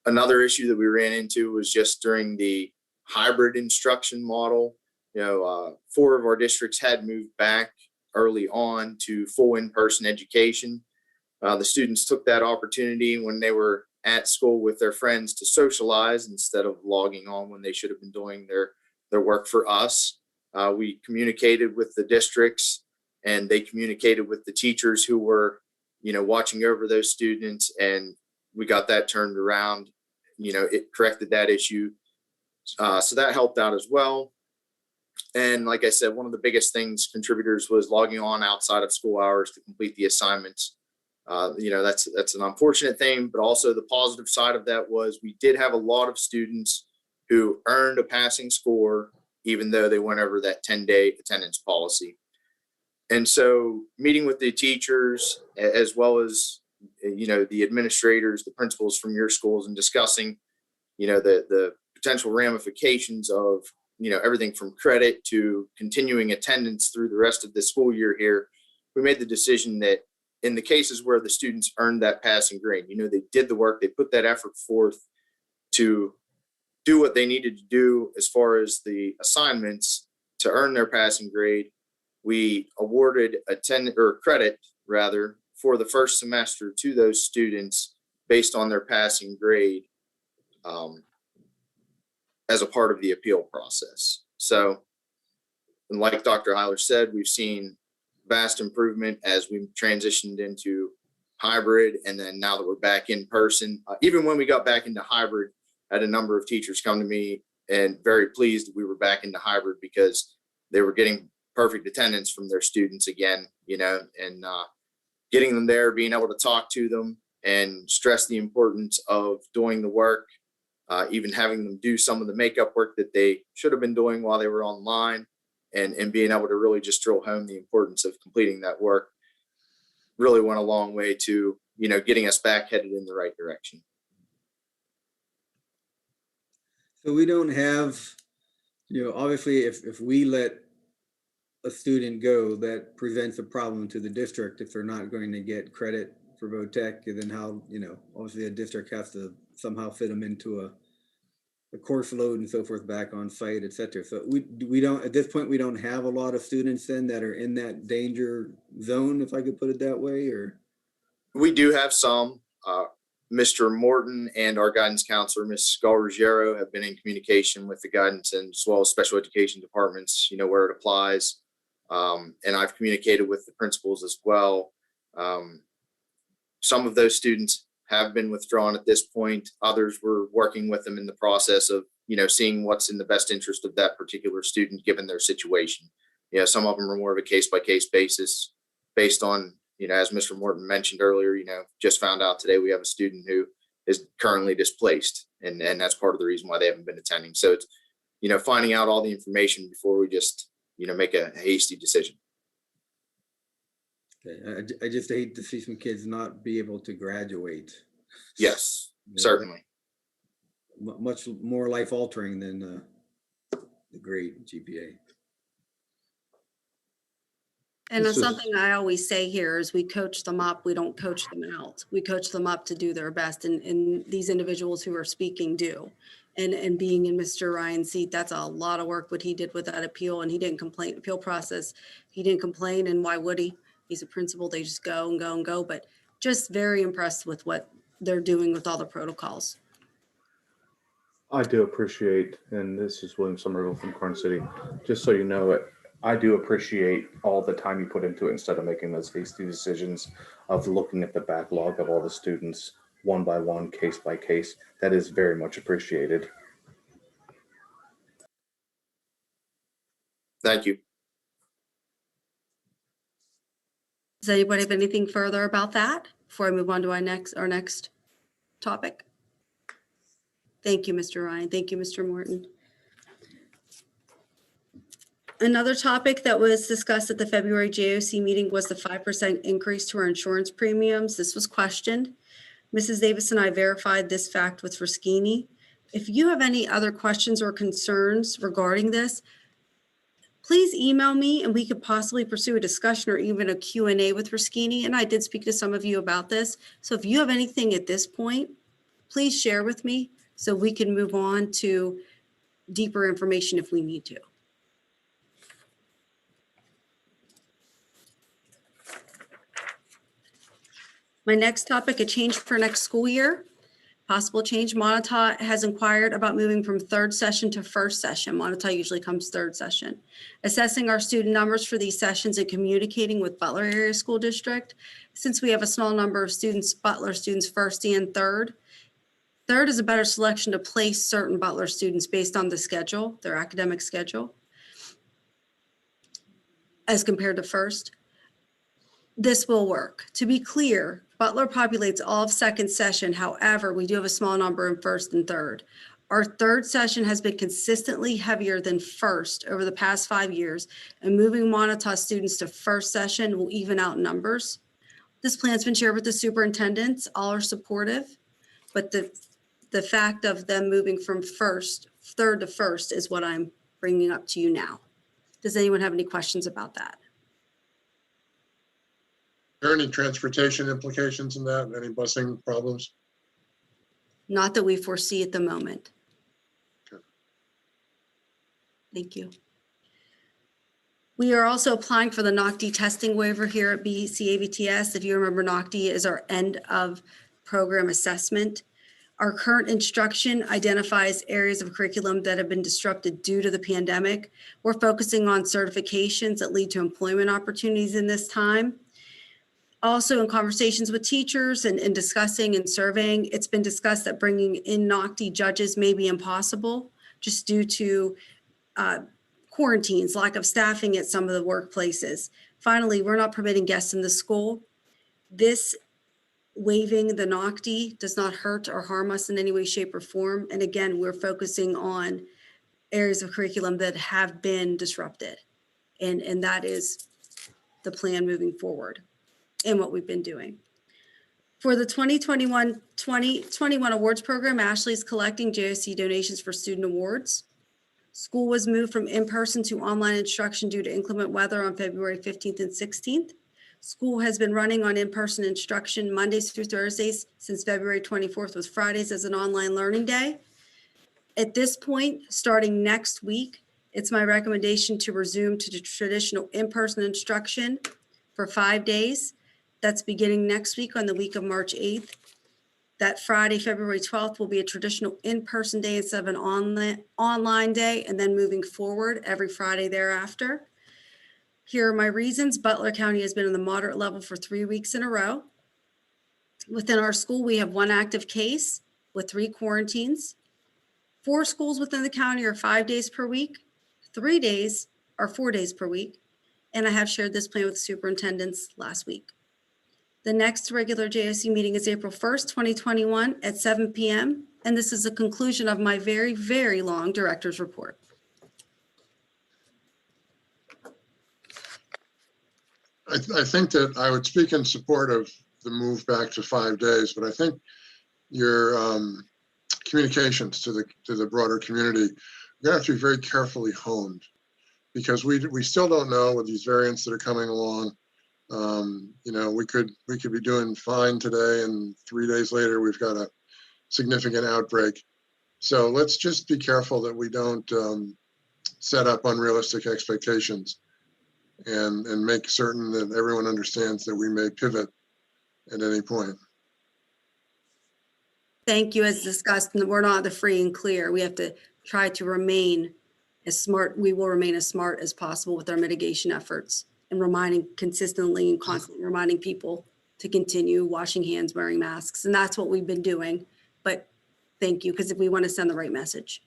[SPEAKER 6] Another issue that we ran into was just during the hybrid instruction model. You know, 4 of our districts had moved back early on to full in-person education. The students took that opportunity when they were at school with their friends to socialize instead of logging on when they should have been doing their work for us. We communicated with the districts and they communicated with the teachers who were, you know, watching over those students, and we got that turned around. You know, it corrected that issue. So that helped out as well. And like I said, one of the biggest contributors was logging on outside of school hours to complete the assignments. You know, that's an unfortunate thing, but also the positive side of that was we did have a lot of students who earned a passing score, even though they went over that 10-day attendance policy. And so meeting with the teachers, as well as, you know, the administrators, the principals from your schools, and discussing, you know, the potential ramifications of, you know, everything from credit to continuing attendance through the rest of the school year here, we made the decision that in the cases where the students earned that passing grade, you know, they did the work, they put that effort forth to do what they needed to do as far as the assignments to earn their passing grade, we awarded credit rather for the first semester to those students based on their passing grade as a part of the appeal process. So, and like Dr. Heiler said, we've seen vast improvement as we transitioned into hybrid, and then now that we're back in person. Even when we got back into hybrid, I had a number of teachers come to me and very pleased that we were back into hybrid because they were getting perfect attendance from their students again, you know, and getting them there, being able to talk to them and stress the importance of doing the work, even having them do some of the makeup work that they should have been doing while they were online, and being able to really just drill home the importance of completing that work really went a long way to, you know, getting us back headed in the right direction.
[SPEAKER 7] So we don't have, you know, obviously if we let a student go, that presents a problem to the district if they're not going to get credit for VOTech, and then how, you know, obviously a district has to somehow fit them into the course load and so forth back on site, et cetera. So we don't, at this point, we don't have a lot of students then that are in that danger zone, if I could put it that way, or?
[SPEAKER 6] We do have some. Mr. Morton and our guidance counselor, Ms. Galruggiero, have been in communication with the guidance and as well as special education departments, where it applies. And I've communicated with the principals as well. Some of those students have been withdrawn at this point. Others, we're working with them in the process of, seeing what's in the best interest of that particular student given their situation. Some of them are more of a case-by-case basis based on, as Mr. Morton mentioned earlier, just found out today we have a student who is currently displaced, and that's part of the reason why they haven't been attending. So it's, finding out all the information before we just, make a hasty decision.
[SPEAKER 7] Okay. I just hate to see some kids not be able to graduate.
[SPEAKER 6] Yes, certainly.
[SPEAKER 7] Much more life altering than the grade GPA.
[SPEAKER 5] And
[SPEAKER 9] This is-
[SPEAKER 5] something I always say here is we coach them up, we don't coach them out. We coach them up to do their best, and these individuals who are speaking do. And being in Mr. Ryan's seat, that's a lot of work what he did with that appeal, and he didn't complain, appeal process. He didn't complain, and why would he? He's a principal, they just go and go and go, but just very impressed with what they're doing with all the protocols.
[SPEAKER 12] I do appreciate, and this is William Somerville from Corn City, just so you know it, I do appreciate all the time you put into it instead of making those hasty decisions of looking at the backlog of all the students one by one, case by case. That is very much appreciated.
[SPEAKER 6] Thank you.
[SPEAKER 5] Does anybody have anything further about that before I move on to our next topic? Thank you, Mr. Ryan. Thank you, Mr. Morton. Another topic that was discussed at the February JOC meeting was the 5% increase to our insurance premiums. This was questioned. Mrs. Davis and I verified this fact with Ruskini. If you have any other questions or concerns regarding this, please email me and we could possibly pursue a discussion or even a Q&A with Ruskini. And I did speak to some of you about this. So if you have anything at this point, please share with me so we can move on to deeper information if we need to. My next topic, a change for next school year. Possible change, Montauk has inquired about moving from third session to first session. Montauk usually comes third session. Assessing our student numbers for these sessions and communicating with Butler Area School District. Since we have a small number of students, Butler students first and third. Third is a better selection to place certain Butler students based on the schedule, their academic schedule, as compared to first. This will work. To be clear, Butler populates all of second session. However, we do have a small number in first and third. Our third session has been consistently heavier than first over the past 5 years, and moving Montauk students to first session will even out numbers. This plan's been shared with the superintendents. All are supportive, but the fact of them moving from third to first is what I'm bringing up to you now. Does anyone have any questions about that?
[SPEAKER 4] Are there any transportation implications in that? Any busing problems?
[SPEAKER 5] Not that we foresee at the moment.
[SPEAKER 4] Okay.
[SPEAKER 5] Thank you. We are also applying for the NOCD testing waiver here at BCAVTS. If you remember, NOCD is our end of program assessment. Our current instruction identifies areas of curriculum that have been disrupted due to the pandemic. We're focusing on certifications that lead to employment opportunities in this time. Also, in conversations with teachers and discussing and surveying, it's been discussed that bringing in NOCD judges may be impossible just due to quarantines, lack of staffing at some of the workplaces. Finally, we're not permitting guests in the school. This waiving the NOCD does not hurt or harm us in any way, shape, or form. And again, we're focusing on areas of curriculum that have been disrupted. And that is the plan moving forward and what we've been doing. For the 2021 awards program, Ashley is collecting JOC donations for student awards. School was moved from in-person to online instruction due to inclement weather on February 15th and 16th. School has been running on in-person instruction Mondays through Thursdays since February 24th, with Fridays as an online learning day. At this point, starting next week, it's my recommendation to resume to the traditional in-person instruction for 5 days. That's beginning next week on the week of March 8th. That Friday, February 12th will be a traditional in-person day instead of an online day, and then moving forward every Friday thereafter. Here are my reasons. Butler County has been on the moderate level for 3 weeks in a row. Within our school, we have 1 active case with 3 quarantines. 4 schools within the county are 5 days per week. 3 days are 4 days per week. And I have shared this plan with superintendents last week. The next regular JOC meeting is April 1st, 2021 at 7 p.m. And this is the conclusion of my very, very long director's report.
[SPEAKER 4] I think that I would speak in support of the move back to 5 days, but I think your communications to the broader community are going to have to be very carefully honed, because we still don't know with these variants that are coming along. We could be doing fine today, and 3 days later we've got a significant outbreak. So let's just be careful that we don't set up unrealistic expectations, and make certain that everyone understands that we may pivot at any point.
[SPEAKER 5] Thank you. As discussed, we're not the free and clear. We have to try to remain as smart. We will remain as smart as possible with our mitigation efforts, and reminding consistently and constantly reminding people to continue washing hands, wearing masks. And that's what we've been doing. But thank you, because if we want to send the right message.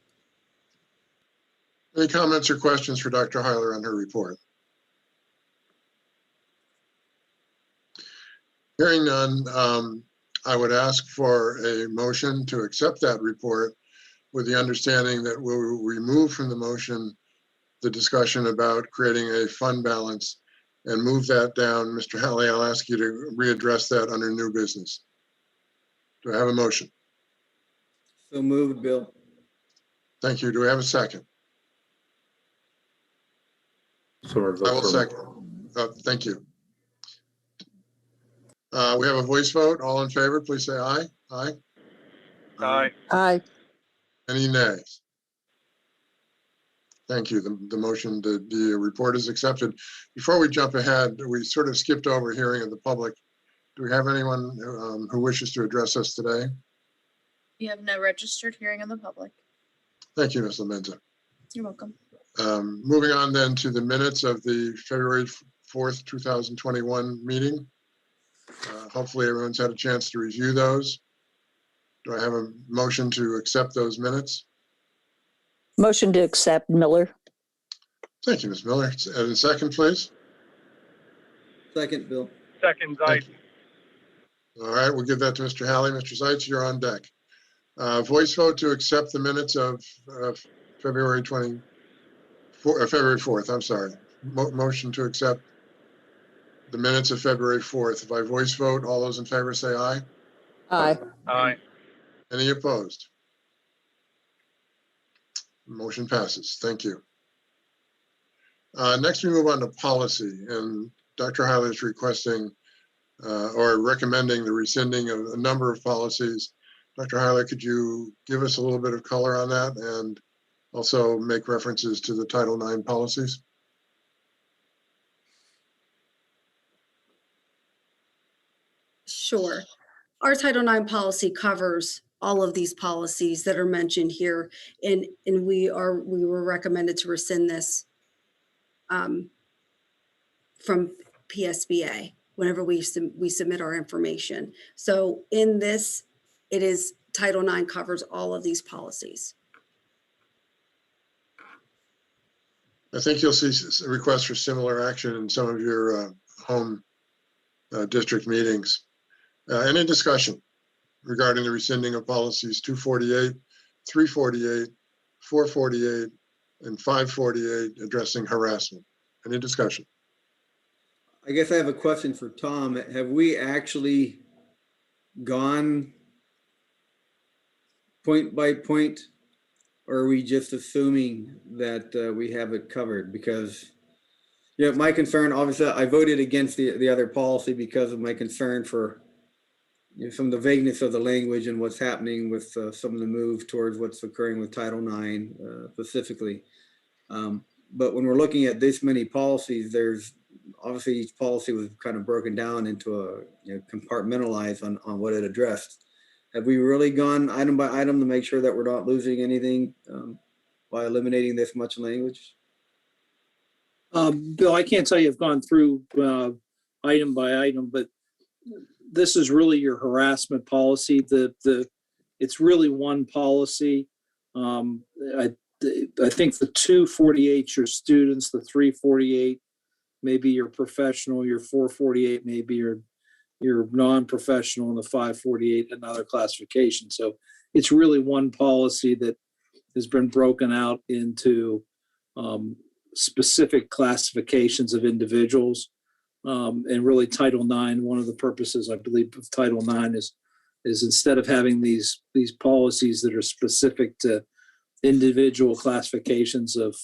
[SPEAKER 4] Any comments or questions for Dr. Heiler on her report? Hearing none, I would ask for a motion to accept that report, with the understanding that we'll remove from the motion the discussion about creating a fund balance and move that down. Mr. Halley, I'll ask you to readdress that under new business. Do I have a motion?
[SPEAKER 7] So moved, Bill.
[SPEAKER 4] Thank you. Do we have a second?
[SPEAKER 12] Somerville
[SPEAKER 4] I will
[SPEAKER 12] from-
[SPEAKER 4] second. Thank you. We have a voice vote. All in favor, please say aye. Aye.
[SPEAKER 10] Aye.
[SPEAKER 1] Aye.
[SPEAKER 4] Any nays? Thank you. The motion, the report is accepted. Before we jump ahead, we sort of skipped over hearing of the public. Do we have anyone who wishes to address us today?
[SPEAKER 3] You have no registered hearing of the public.
[SPEAKER 4] Thank you, Ms. Lamenta.
[SPEAKER 3] You're welcome.
[SPEAKER 4] Moving on then to the minutes of the February 4th, 2021 meeting. Hopefully everyone's had a chance to review those. Do I have a motion to accept those minutes?
[SPEAKER 13] Motion to accept, Miller.
[SPEAKER 4] Thank you, Ms. Miller. And a second, please.
[SPEAKER 7] Second, Bill.
[SPEAKER 10] Second, Zeit.
[SPEAKER 4] All right, we'll give that to Mr. Halley. Mr. Zeitz, you're on deck. Voice vote to accept the minutes of February 4th, I'm sorry. Motion to accept the minutes of February 4th. By voice vote, all those in favor say aye.
[SPEAKER 13] Aye.
[SPEAKER 10] Aye.
[SPEAKER 4] Any opposed? Motion passes. Thank you. Next, we move on to policy, and Dr. Heiler is requesting or recommending the rescinding of a number of policies. Dr. Heiler, could you give us a little bit of color on that and also make references to the Title IX policies?
[SPEAKER 5] Sure. Our Title IX policy covers all of these policies that are mentioned here, and we were recommended to rescind this from PSBA whenever we submit our information. So in this, it is Title IX covers all of these policies.
[SPEAKER 4] I think you'll see requests for similar action in some of your home district meetings. Any discussion regarding the rescinding of policies 248, 348, 448, and 548 addressing harassment? Any discussion?
[SPEAKER 7] I guess I have a question for Tom. Have we actually gone point by point, or are we just assuming that we have it covered? Because, my concern, obviously, I voted against the other policy because of my concern for some of the vagueness of the language and what's happening with some of the move towards what's occurring with Title IX specifically. But when we're looking at this many policies, there's obviously each policy was kind of broken down into a compartmentalized on what it addressed. Have we really gone item by item to make sure that we're not losing anything by eliminating this much language?
[SPEAKER 8] Bill, I can't tell you I've gone through item by item, but this is really your harassment policy. It's really one policy. I think the 248 your students, the 348 maybe your professional, your 448 maybe your non-professional, and the 548 another classification. So it's really one policy that has been broken out into specific classifications of individuals. And really Title IX, one of the purposes I believe of Title IX is instead of having these policies that are specific to individual classifications of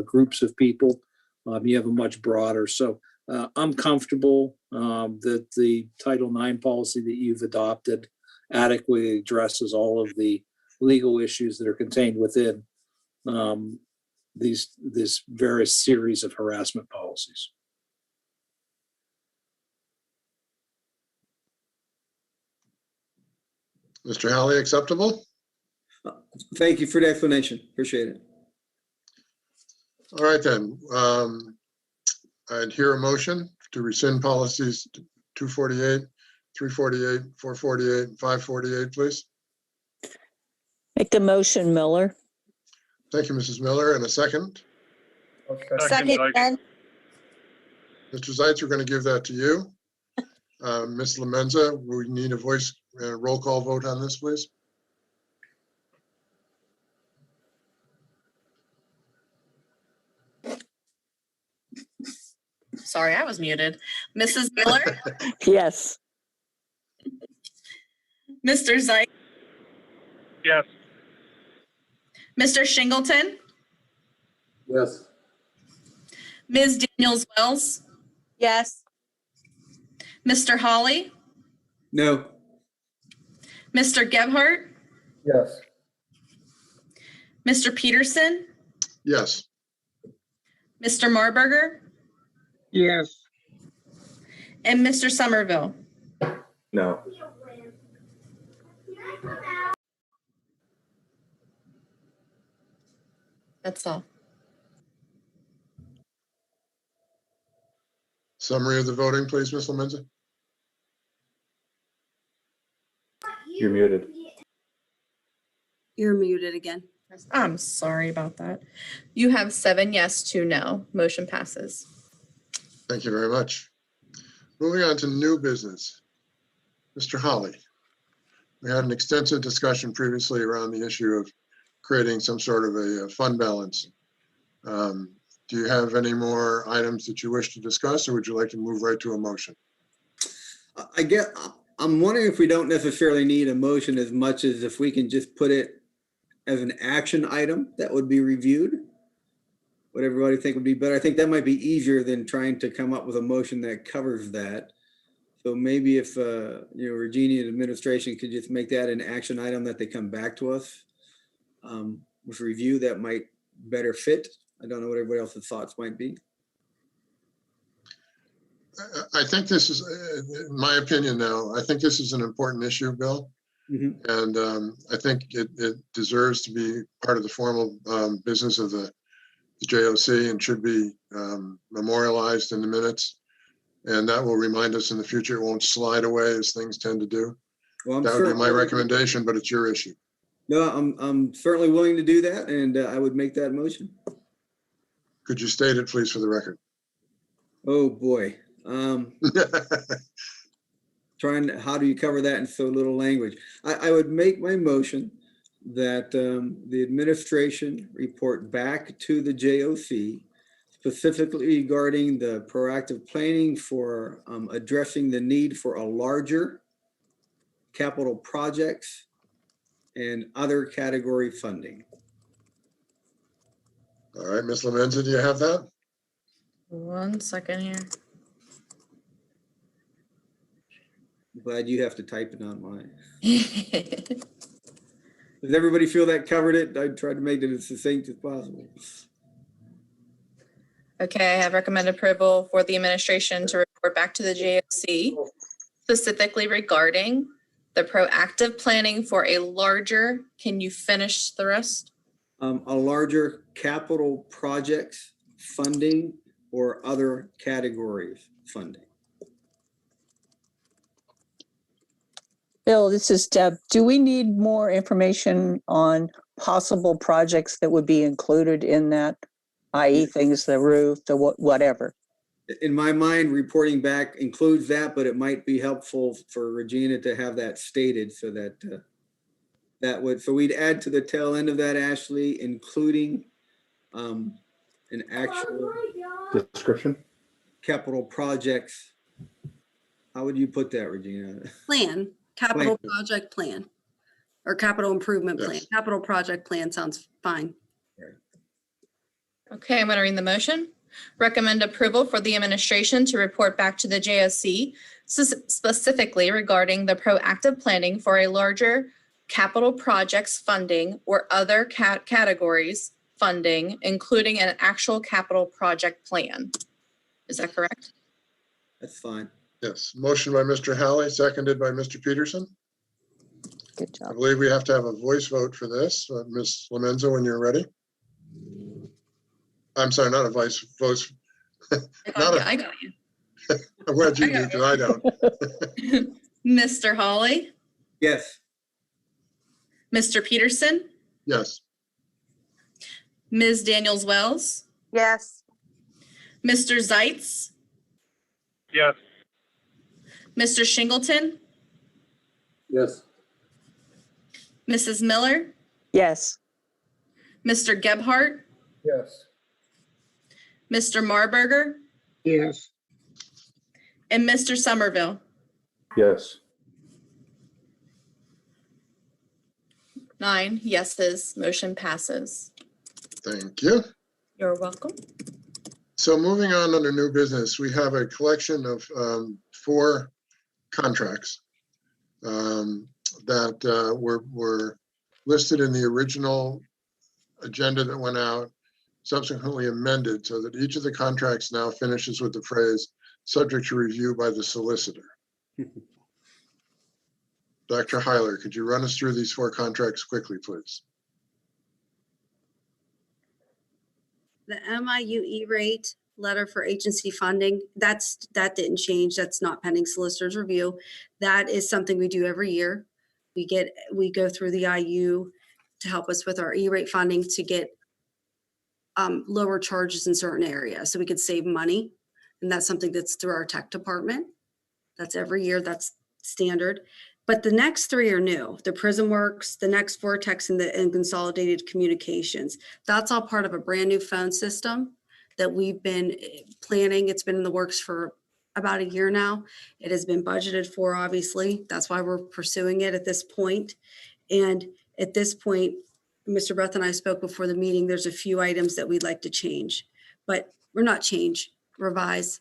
[SPEAKER 8] groups of people, you have a much broader. So I'm comfortable that the Title IX policy that you've adopted adequately addresses all of the legal issues that are contained within this various series of harassment policies.
[SPEAKER 4] Mr. Halley, acceptable?
[SPEAKER 7] Thank you for the explanation. Appreciate it.
[SPEAKER 4] All right then. I'd hear a motion to rescind policies 248, 348, 448, and 548, please.
[SPEAKER 13] Make the motion, Miller.
[SPEAKER 4] Thank you, Mrs. Miller. And a second.
[SPEAKER 10] Second,
[SPEAKER 13] Ben.
[SPEAKER 4] Mr. Zeitz, we're going to give that to you. Ms. Lemenza, we need a voice roll call vote on this, please.
[SPEAKER 3] Sorry, I was muted. Mrs. Miller,
[SPEAKER 13] Yes.
[SPEAKER 3] Mr. Zeit,
[SPEAKER 10] yes.
[SPEAKER 3] Mr. Shingleton,
[SPEAKER 7] Yes.
[SPEAKER 3] Ms. Daniels-Wells,
[SPEAKER 13] Yes.
[SPEAKER 3] Mr. Hawley,
[SPEAKER 7] No.
[SPEAKER 3] Mr. Gebhardt,
[SPEAKER 7] Yes.
[SPEAKER 3] Mr. Peterson,
[SPEAKER 4] Yes.
[SPEAKER 3] Mr. Marburger,
[SPEAKER 13] Yes.
[SPEAKER 3] and Mr. Somerville.
[SPEAKER 12] No.
[SPEAKER 3] That's all.
[SPEAKER 4] Summary of the voting, please, Ms. Lemenza.
[SPEAKER 12] You're muted.
[SPEAKER 5] You're muted again.
[SPEAKER 3] I'm sorry about that. You have 7 yes, 2 no. Motion passes.
[SPEAKER 4] Thank you very much. Moving on to new business. Mr. Hawley, we had an extensive discussion previously around the issue of creating some sort of a fund balance. Do you have any more items that you wish to discuss, or would you like to move right to a motion?
[SPEAKER 7] I'm wondering if we don't necessarily need a motion as much as if we can just put it as an action item that would be reviewed. What everybody think would be better. I think that might be easier than trying to come up with a motion that covers that. So maybe if Regina and administration could just make that an action item that they come back to us with review, that might better fit. I don't know what everybody else's thoughts might be.
[SPEAKER 4] I think this is, in my opinion now, I think this is an important issue, Bill.
[SPEAKER 7] Mm-hmm.
[SPEAKER 4] And I think it deserves to be part of the formal business of the JOC and should be memorialized in the minutes. And that will remind us in the future. It won't slide away as things tend to do.
[SPEAKER 7] Well,
[SPEAKER 4] that would be my recommendation, but it's your issue.
[SPEAKER 7] No, I'm certainly willing to do that, and I would make that motion.
[SPEAKER 4] Could you state it, please, for the record?
[SPEAKER 7] Oh, boy. How do you cover that in so little language? I would make my motion that the administration report back to the JOC specifically regarding the proactive planning for addressing the need for a larger capital projects and other category funding.
[SPEAKER 4] All right, Ms. Lemenza, do you have that?
[SPEAKER 3] 1 second here.
[SPEAKER 7] Glad you have to type it, not mine. Does everybody feel that covered it? I tried to make it as succinct as possible.
[SPEAKER 3] Okay, I have recommended approval for the administration to report back to the JOC, specifically regarding the proactive planning for a larger, can you finish the rest?
[SPEAKER 7] A larger capital projects funding or other categories funding.
[SPEAKER 13] Bill, this is Deb. Do we need more information on possible projects that would be included in that, i.e. things, the roof, the whatever?
[SPEAKER 7] In my mind, reporting back includes that, but it might be helpful for Regina to have that stated so that so we'd add to the tail end of that, Ashley, including an actual
[SPEAKER 12] Description?
[SPEAKER 7] capital projects. How would you put that, Regina?
[SPEAKER 5] Plan, capital project plan, or capital improvement plan.
[SPEAKER 4] Yes.
[SPEAKER 5] Capital project plan sounds fine.
[SPEAKER 3] Okay, I'm going to read the motion. Recommend approval for the administration to report back to the JOC, specifically regarding the proactive planning for a larger capital projects funding or other categories funding, including an actual capital project plan. Is that correct?
[SPEAKER 7] That's fine.
[SPEAKER 4] Yes, motion by Mr. Halley, seconded by Mr. Peterson.
[SPEAKER 13] Good
[SPEAKER 4] I
[SPEAKER 13] job.
[SPEAKER 4] believe we have to have a voice vote for this. Ms. Lemenzo, when you're ready. I'm sorry, not a voice.
[SPEAKER 3] I got you.
[SPEAKER 4] I'm glad you do, because I don't.
[SPEAKER 3] Mr. Hawley,
[SPEAKER 7] Yes.
[SPEAKER 3] Mr. Peterson,
[SPEAKER 4] Yes.
[SPEAKER 3] Ms. Daniels-Wells,
[SPEAKER 13] Yes.
[SPEAKER 3] Mr. Zeitz,
[SPEAKER 10] Yes.
[SPEAKER 3] Mr. Shingleton,
[SPEAKER 7] Yes.
[SPEAKER 3] Mrs. Miller,
[SPEAKER 13] Yes.
[SPEAKER 3] Mr. Gebhardt,
[SPEAKER 7] Yes.
[SPEAKER 3] Mr. Marburger,
[SPEAKER 13] Yes.
[SPEAKER 3] and Mr. Somerville.
[SPEAKER 12] Yes.
[SPEAKER 3] 9 yeses, motion passes.
[SPEAKER 4] Thank you.
[SPEAKER 3] You're welcome.
[SPEAKER 4] So moving on under new business, we have a collection of 4 contracts that were listed in the original agenda that went out, subsequently amended so that each of the contracts now finishes with the phrase, subject to review by the solicitor. Dr. Heiler, could you run us through these 4 contracts quickly, please?
[SPEAKER 5] The MIUE rate letter for agency funding, that didn't change. That's not pending solicitor's review. That is something we do every year. We go through the IU to help us with our E-rate funding to get lower charges in certain areas so we could save money. And that's something that's through our tech department. That's every year, that's standard. But the next 3 are new. The Prism Works, the Next Vortex, and Consolidated Communications. That's all part of a brand new phone system that we've been planning. It's been in the works for about a year now. It has been budgeted for, obviously. That's why we're pursuing it at this point. And at this point, Mr. Breth and I spoke before the meeting. There's a few items that we'd like to change, but we're not change, revise.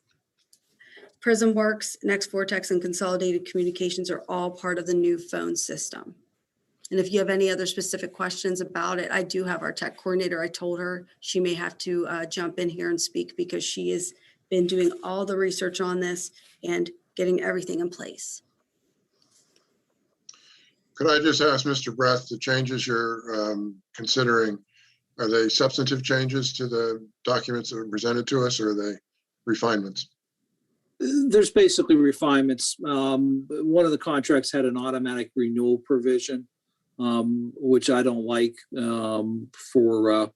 [SPEAKER 5] Prism Works, Next Vortex, and Consolidated Communications are all part of the new phone system. And if you have any other specific questions about it, I do have our tech coordinator. I told her she may have to jump in here and speak because she has been doing all the research on this and getting everything in place.
[SPEAKER 4] Could I just ask Mr. Breth, the changes you're considering, are they substantive changes to the documents that are presented to us, or are they refinements?
[SPEAKER 8] There's basically refinements. One of the contracts had an automatic renewal provision, which I don't like for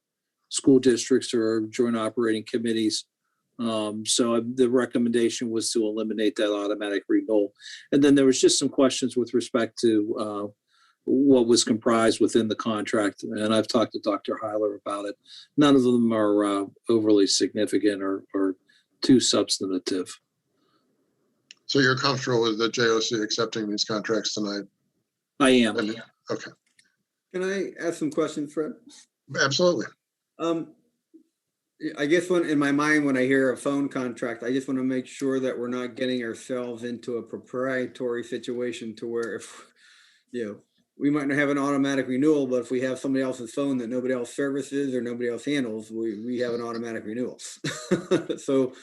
[SPEAKER 8] school districts or joint operating committees. So the recommendation was to eliminate that automatic renewal. And then there was just some questions with respect to what was comprised within the contract. And I've talked to Dr. Heiler about it. None of them are overly significant or too substantive.
[SPEAKER 4] So you're comfortable with the JOC accepting these contracts tonight?
[SPEAKER 8] I am.
[SPEAKER 4] Okay.
[SPEAKER 7] Can I ask some questions, Fred?
[SPEAKER 4] Absolutely.
[SPEAKER 7] I guess when in my mind, when I hear a phone contract, I just want to make sure that we're not getting ourselves into a proprietary situation to where if, we might not have an automatic renewal, but if we have somebody else's phone that nobody else services or nobody else handles, we have an automatic renewal. So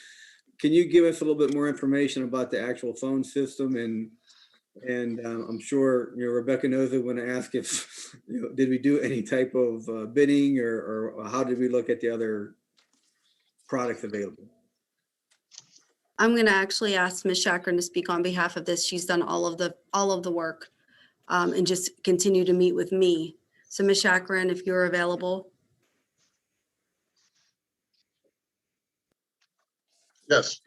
[SPEAKER 7] can you give us a little bit more information about the actual phone system? And I'm sure, Rebecca knows it when I ask if, did we do any type of bidding or how did we look at the other products available?
[SPEAKER 5] I'm going to actually ask Ms. Chakrin to speak on behalf of this. She's done all of the work and just continue to meet with me. So Ms. Chakrin, if you're available.
[SPEAKER 4] Yes.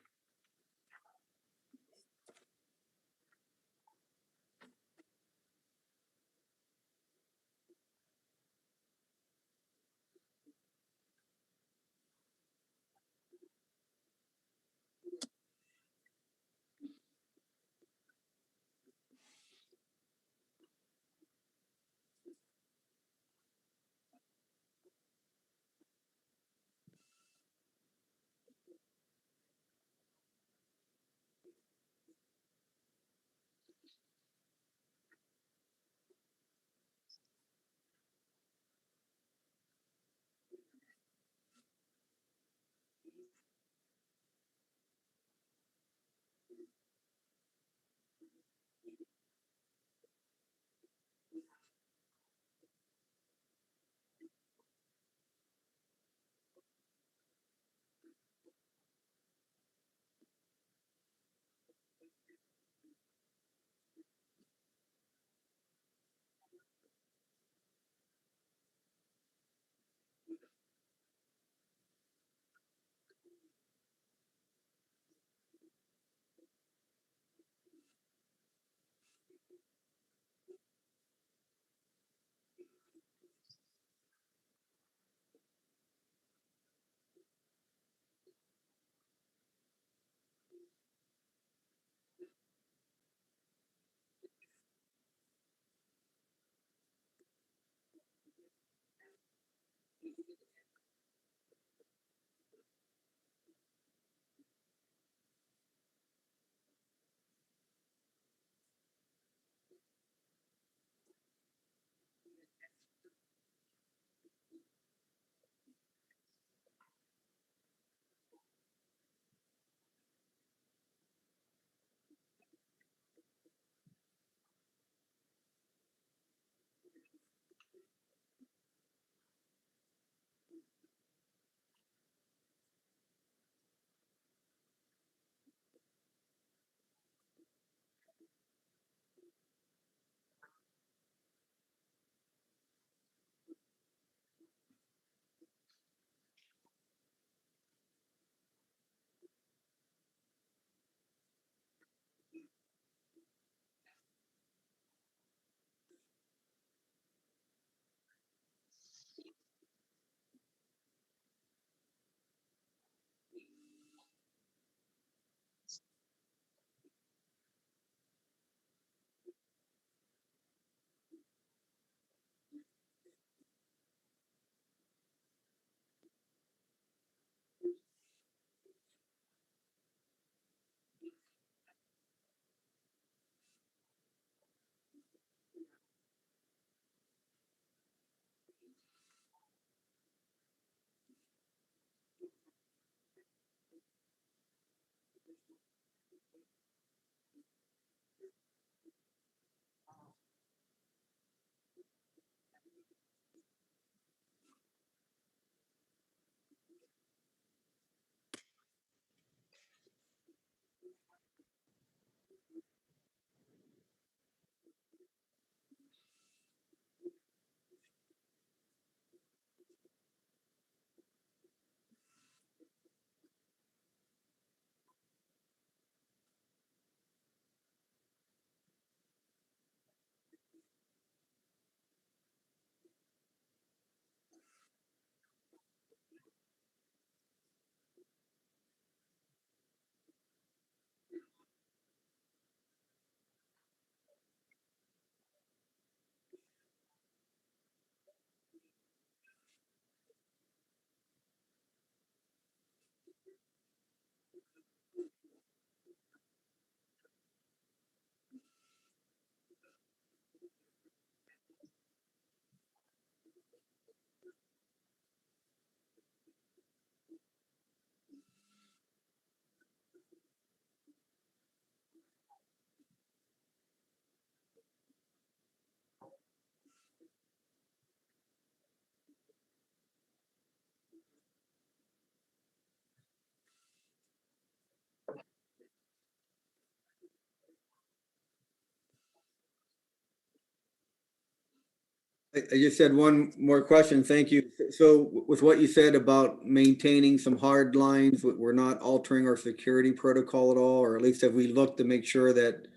[SPEAKER 7] I just had one more question. Thank you. So with what you said about maintaining some hard lines, we're not altering our security protocol at all, or at least have we looked to make sure that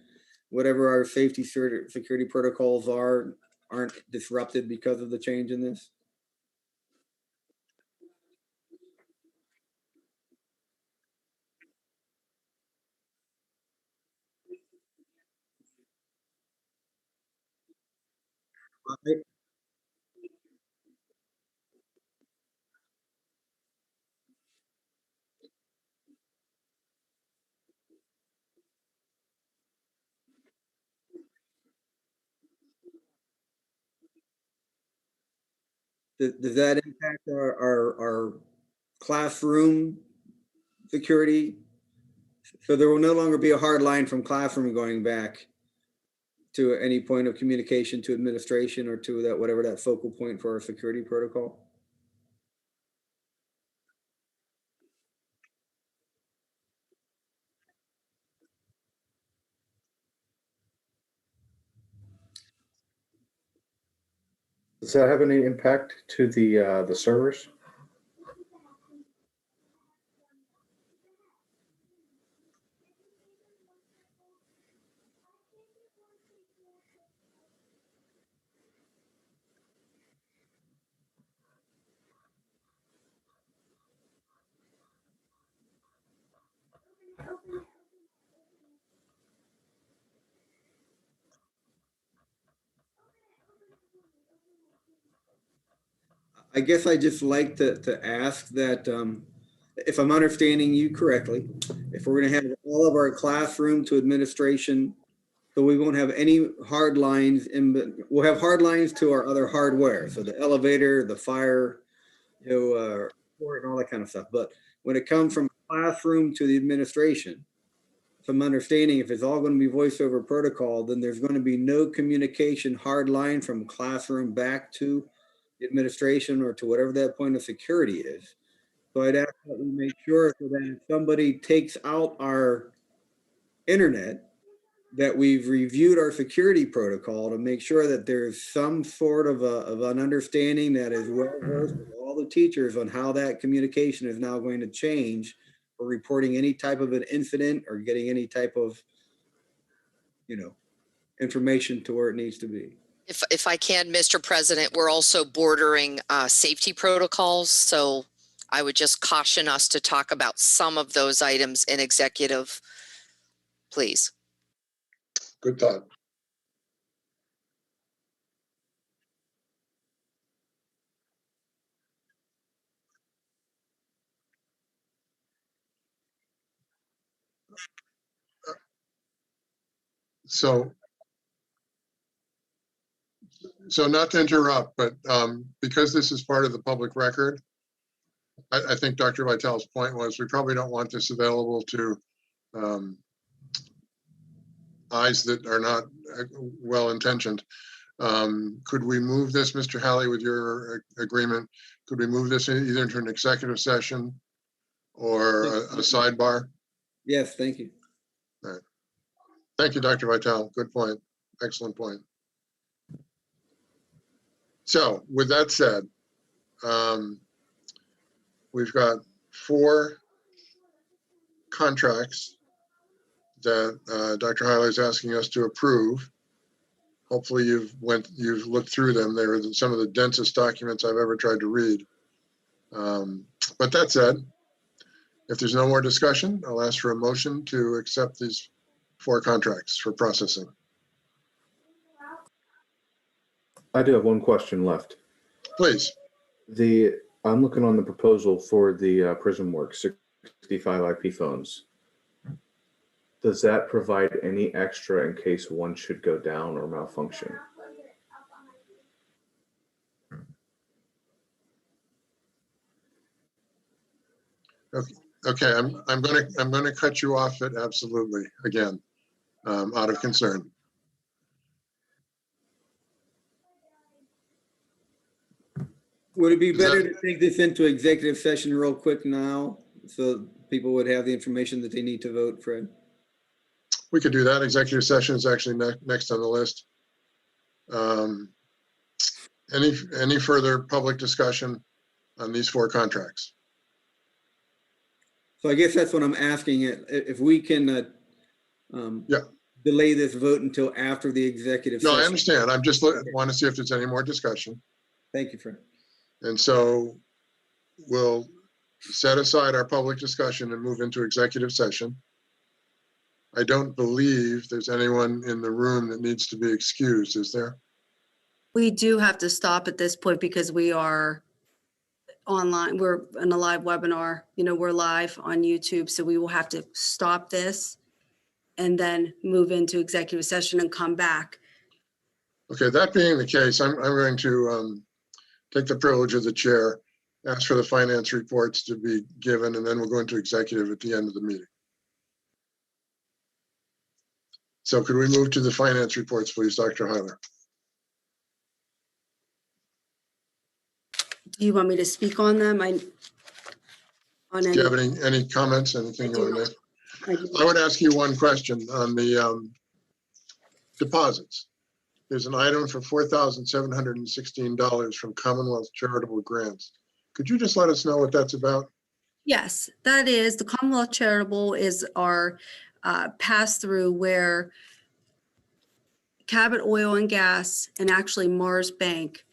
[SPEAKER 7] whatever our security protocols aren't disrupted because of the change in this? Does that impact our classroom security? So there will no longer be a hard line from classroom going back to any point of communication to administration or to that, whatever that focal point for our security protocol?
[SPEAKER 12] Does that have any impact to the servers?
[SPEAKER 7] I guess I just like to ask that, if I'm understanding you correctly, if we're gonna have all of our classroom to administration, so we won't have any hard lines we'll have hard lines to our other hardware. So the elevator, the fire, port and all that kind of stuff. But when it comes from classroom to the administration, if I'm understanding, if it's all going to be voice over protocol, then there's going to be no communication hard line from classroom back to the administration or to whatever that point of security is. So I'd ask that we make sure so that if somebody takes out our internet, that we've reviewed our security protocol to make sure that there's some sort of an understanding that is well versed with all the teachers on how that communication is now going to change for reporting any type of an incident or getting any type of, information to where it needs to be.
[SPEAKER 11] If I can, Mr. President, we're also bordering safety protocols. So I would just caution us to talk about some of those items in executive, please.
[SPEAKER 4] Good thought. So not to interrupt, but because this is part of the public record, I think Dr. Vitale's point was we probably don't want this available to eyes that are not well-intentioned. Could we move this, Mr. Halley, with your agreement? Could we move this either into an executive session or a sidebar?
[SPEAKER 7] Yes, thank you.
[SPEAKER 4] All right. Thank you, Dr. Vitale. Good point. Excellent point. So with that said, we've got 4 contracts that Dr. Halley is asking us to approve. Hopefully you've looked through them. They're some of the densest documents I've ever tried to read. But that said, if there's no more discussion, I'll ask for a motion to accept these 4 contracts for processing.
[SPEAKER 12] I do have one question left.
[SPEAKER 4] Please.
[SPEAKER 12] I'm looking on the proposal for the prison work 65 IP phones. Does that provide any extra in case one should go down or malfunction?
[SPEAKER 4] Okay, I'm gonna cut you off at absolutely again, out of concern.
[SPEAKER 7] Would it be
[SPEAKER 4] Is
[SPEAKER 7] better
[SPEAKER 4] that-
[SPEAKER 7] to take this into executive session real quick now? So people would have the information that they need to vote, Fred?
[SPEAKER 4] We could do that. Executive session is actually next on the list. Any further public discussion on these 4 contracts?
[SPEAKER 7] So I guess that's what I'm asking. If we can
[SPEAKER 4] Yeah.
[SPEAKER 7] delay this vote until after the executive
[SPEAKER 4] No,
[SPEAKER 7] session.
[SPEAKER 4] I understand. I'm just want to see if there's any more discussion.
[SPEAKER 7] Thank you, Fred.
[SPEAKER 4] And so we'll set aside our public discussion and move into executive session. I don't believe there's anyone in the room that needs to be excused, is there?
[SPEAKER 5] We do have to stop at this point because we are online. We're in a live webinar. You know, we're live on YouTube, so we will have to stop this and then move into executive session and come back.
[SPEAKER 4] Okay, that being the case, I'm going to take the privilege of the chair, ask for the finance reports to be given, and then we'll go into executive at the end of the meeting. So could we move to the finance reports, please, Dr. Heiler?
[SPEAKER 5] Do you want me to speak on them? On
[SPEAKER 4] Do you have any comments, anything you want to make? I would ask you one question on the deposits. There's an item for $4,716 from Commonwealth Charitable Grants. Could you just let us know what that's about?
[SPEAKER 5] Yes, that is, the Commonwealth Charitable is our pass-through where Cabot Oil and Gas and actually Mars Bank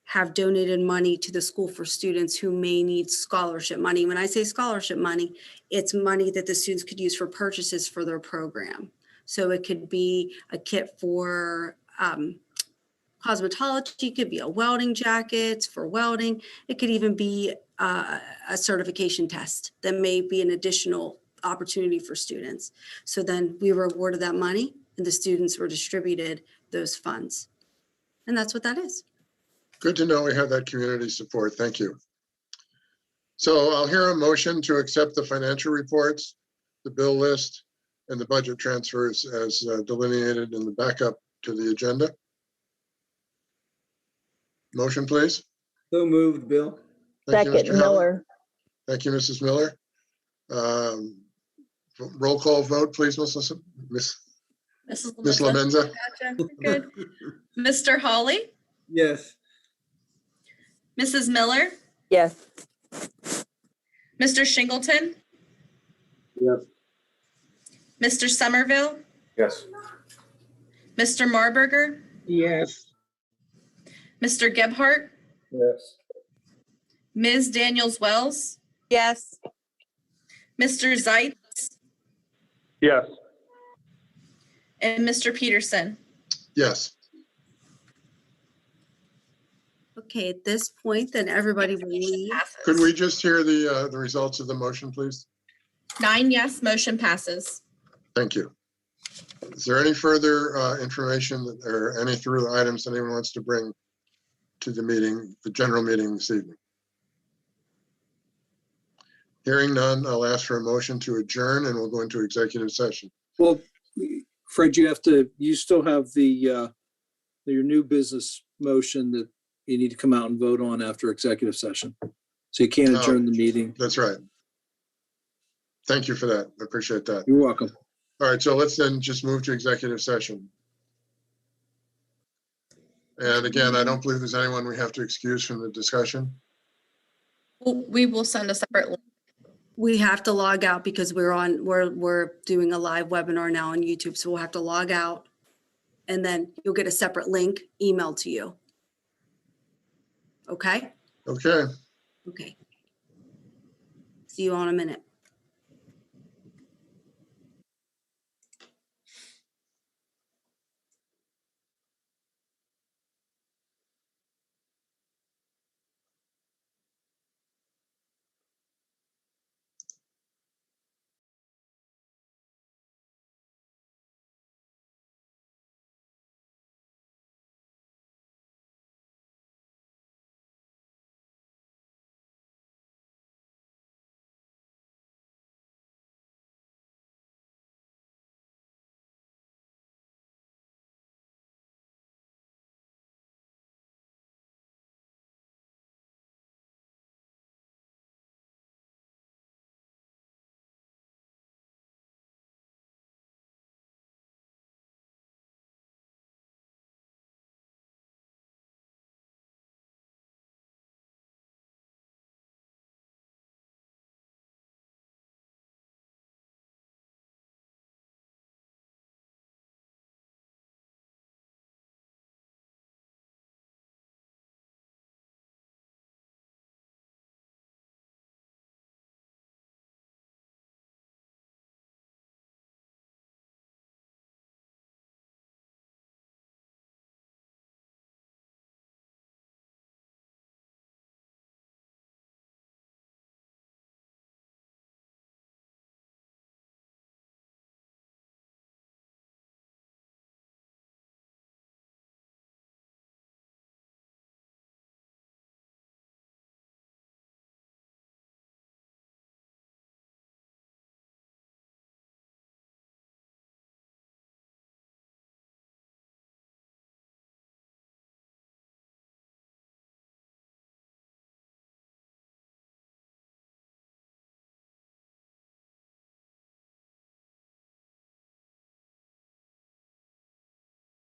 [SPEAKER 5] have donated money to the school for students who may need scholarship money. When I say scholarship money, it's money that the students could use for purchases for their program. So it could be a kit for cosmetology, it could be a welding jacket for welding. It could even be a certification test that may be an additional opportunity for students. So then we were awarded that money and the students were distributed those funds. And that's what that is.
[SPEAKER 4] Good to know we have that community support. Thank you. So I'll hear a motion to accept the financial reports, the bill list, and the budget transfers as delineated in the backup to the agenda. Motion, please.
[SPEAKER 7] So moved, Bill.
[SPEAKER 4] Thank you,
[SPEAKER 13] Second,
[SPEAKER 4] Mr. Howard.
[SPEAKER 13] Miller.
[SPEAKER 4] Thank you, Mrs. Miller. Roll call vote, please, Miss
[SPEAKER 3] Mrs.
[SPEAKER 4] Lamenza.
[SPEAKER 3] Gotcha. Good. Mr. Hawley,
[SPEAKER 7] Yes.
[SPEAKER 3] Mrs. Miller,
[SPEAKER 13] Yes.
[SPEAKER 3] Mr. Shingleton,
[SPEAKER 7] Yes.
[SPEAKER 3] Mr. Somerville,
[SPEAKER 12] Yes.
[SPEAKER 3] Mr. Marburger,
[SPEAKER 7] Yes.
[SPEAKER 3] Mr. Gebhardt,
[SPEAKER 7] Yes.
[SPEAKER 3] Ms. Daniels-Wells,
[SPEAKER 13] Yes.
[SPEAKER 3] Mr. Zeitz,
[SPEAKER 10] Yes.
[SPEAKER 3] and Mr. Peterson.
[SPEAKER 4] Yes.
[SPEAKER 5] Okay, at this point, then everybody will leave.
[SPEAKER 4] Could we just hear the results of the motion, please?
[SPEAKER 3] 9 yes, motion passes.
[SPEAKER 4] Thank you. Is there any further information or any through items anyone wants to bring to the meeting, the general meeting this evening? Hearing none, I'll ask for a motion to adjourn and we'll go into executive session.
[SPEAKER 8] Well, Fred, you still have your new business motion that you need to come out and vote on after executive session. So you can't adjourn the meeting.
[SPEAKER 4] That's right. Thank you for that. I appreciate that.
[SPEAKER 8] You're welcome.
[SPEAKER 4] All right, so let's then just move to executive session. And again, I don't believe there's anyone we have to excuse from the discussion.
[SPEAKER 3] We will send a separate link.
[SPEAKER 5] We have to log out because we're doing a live webinar now on YouTube. So we'll have to log out and then you'll get a separate link emailed to you. Okay?
[SPEAKER 4] Okay.
[SPEAKER 5] Okay. See you in a minute.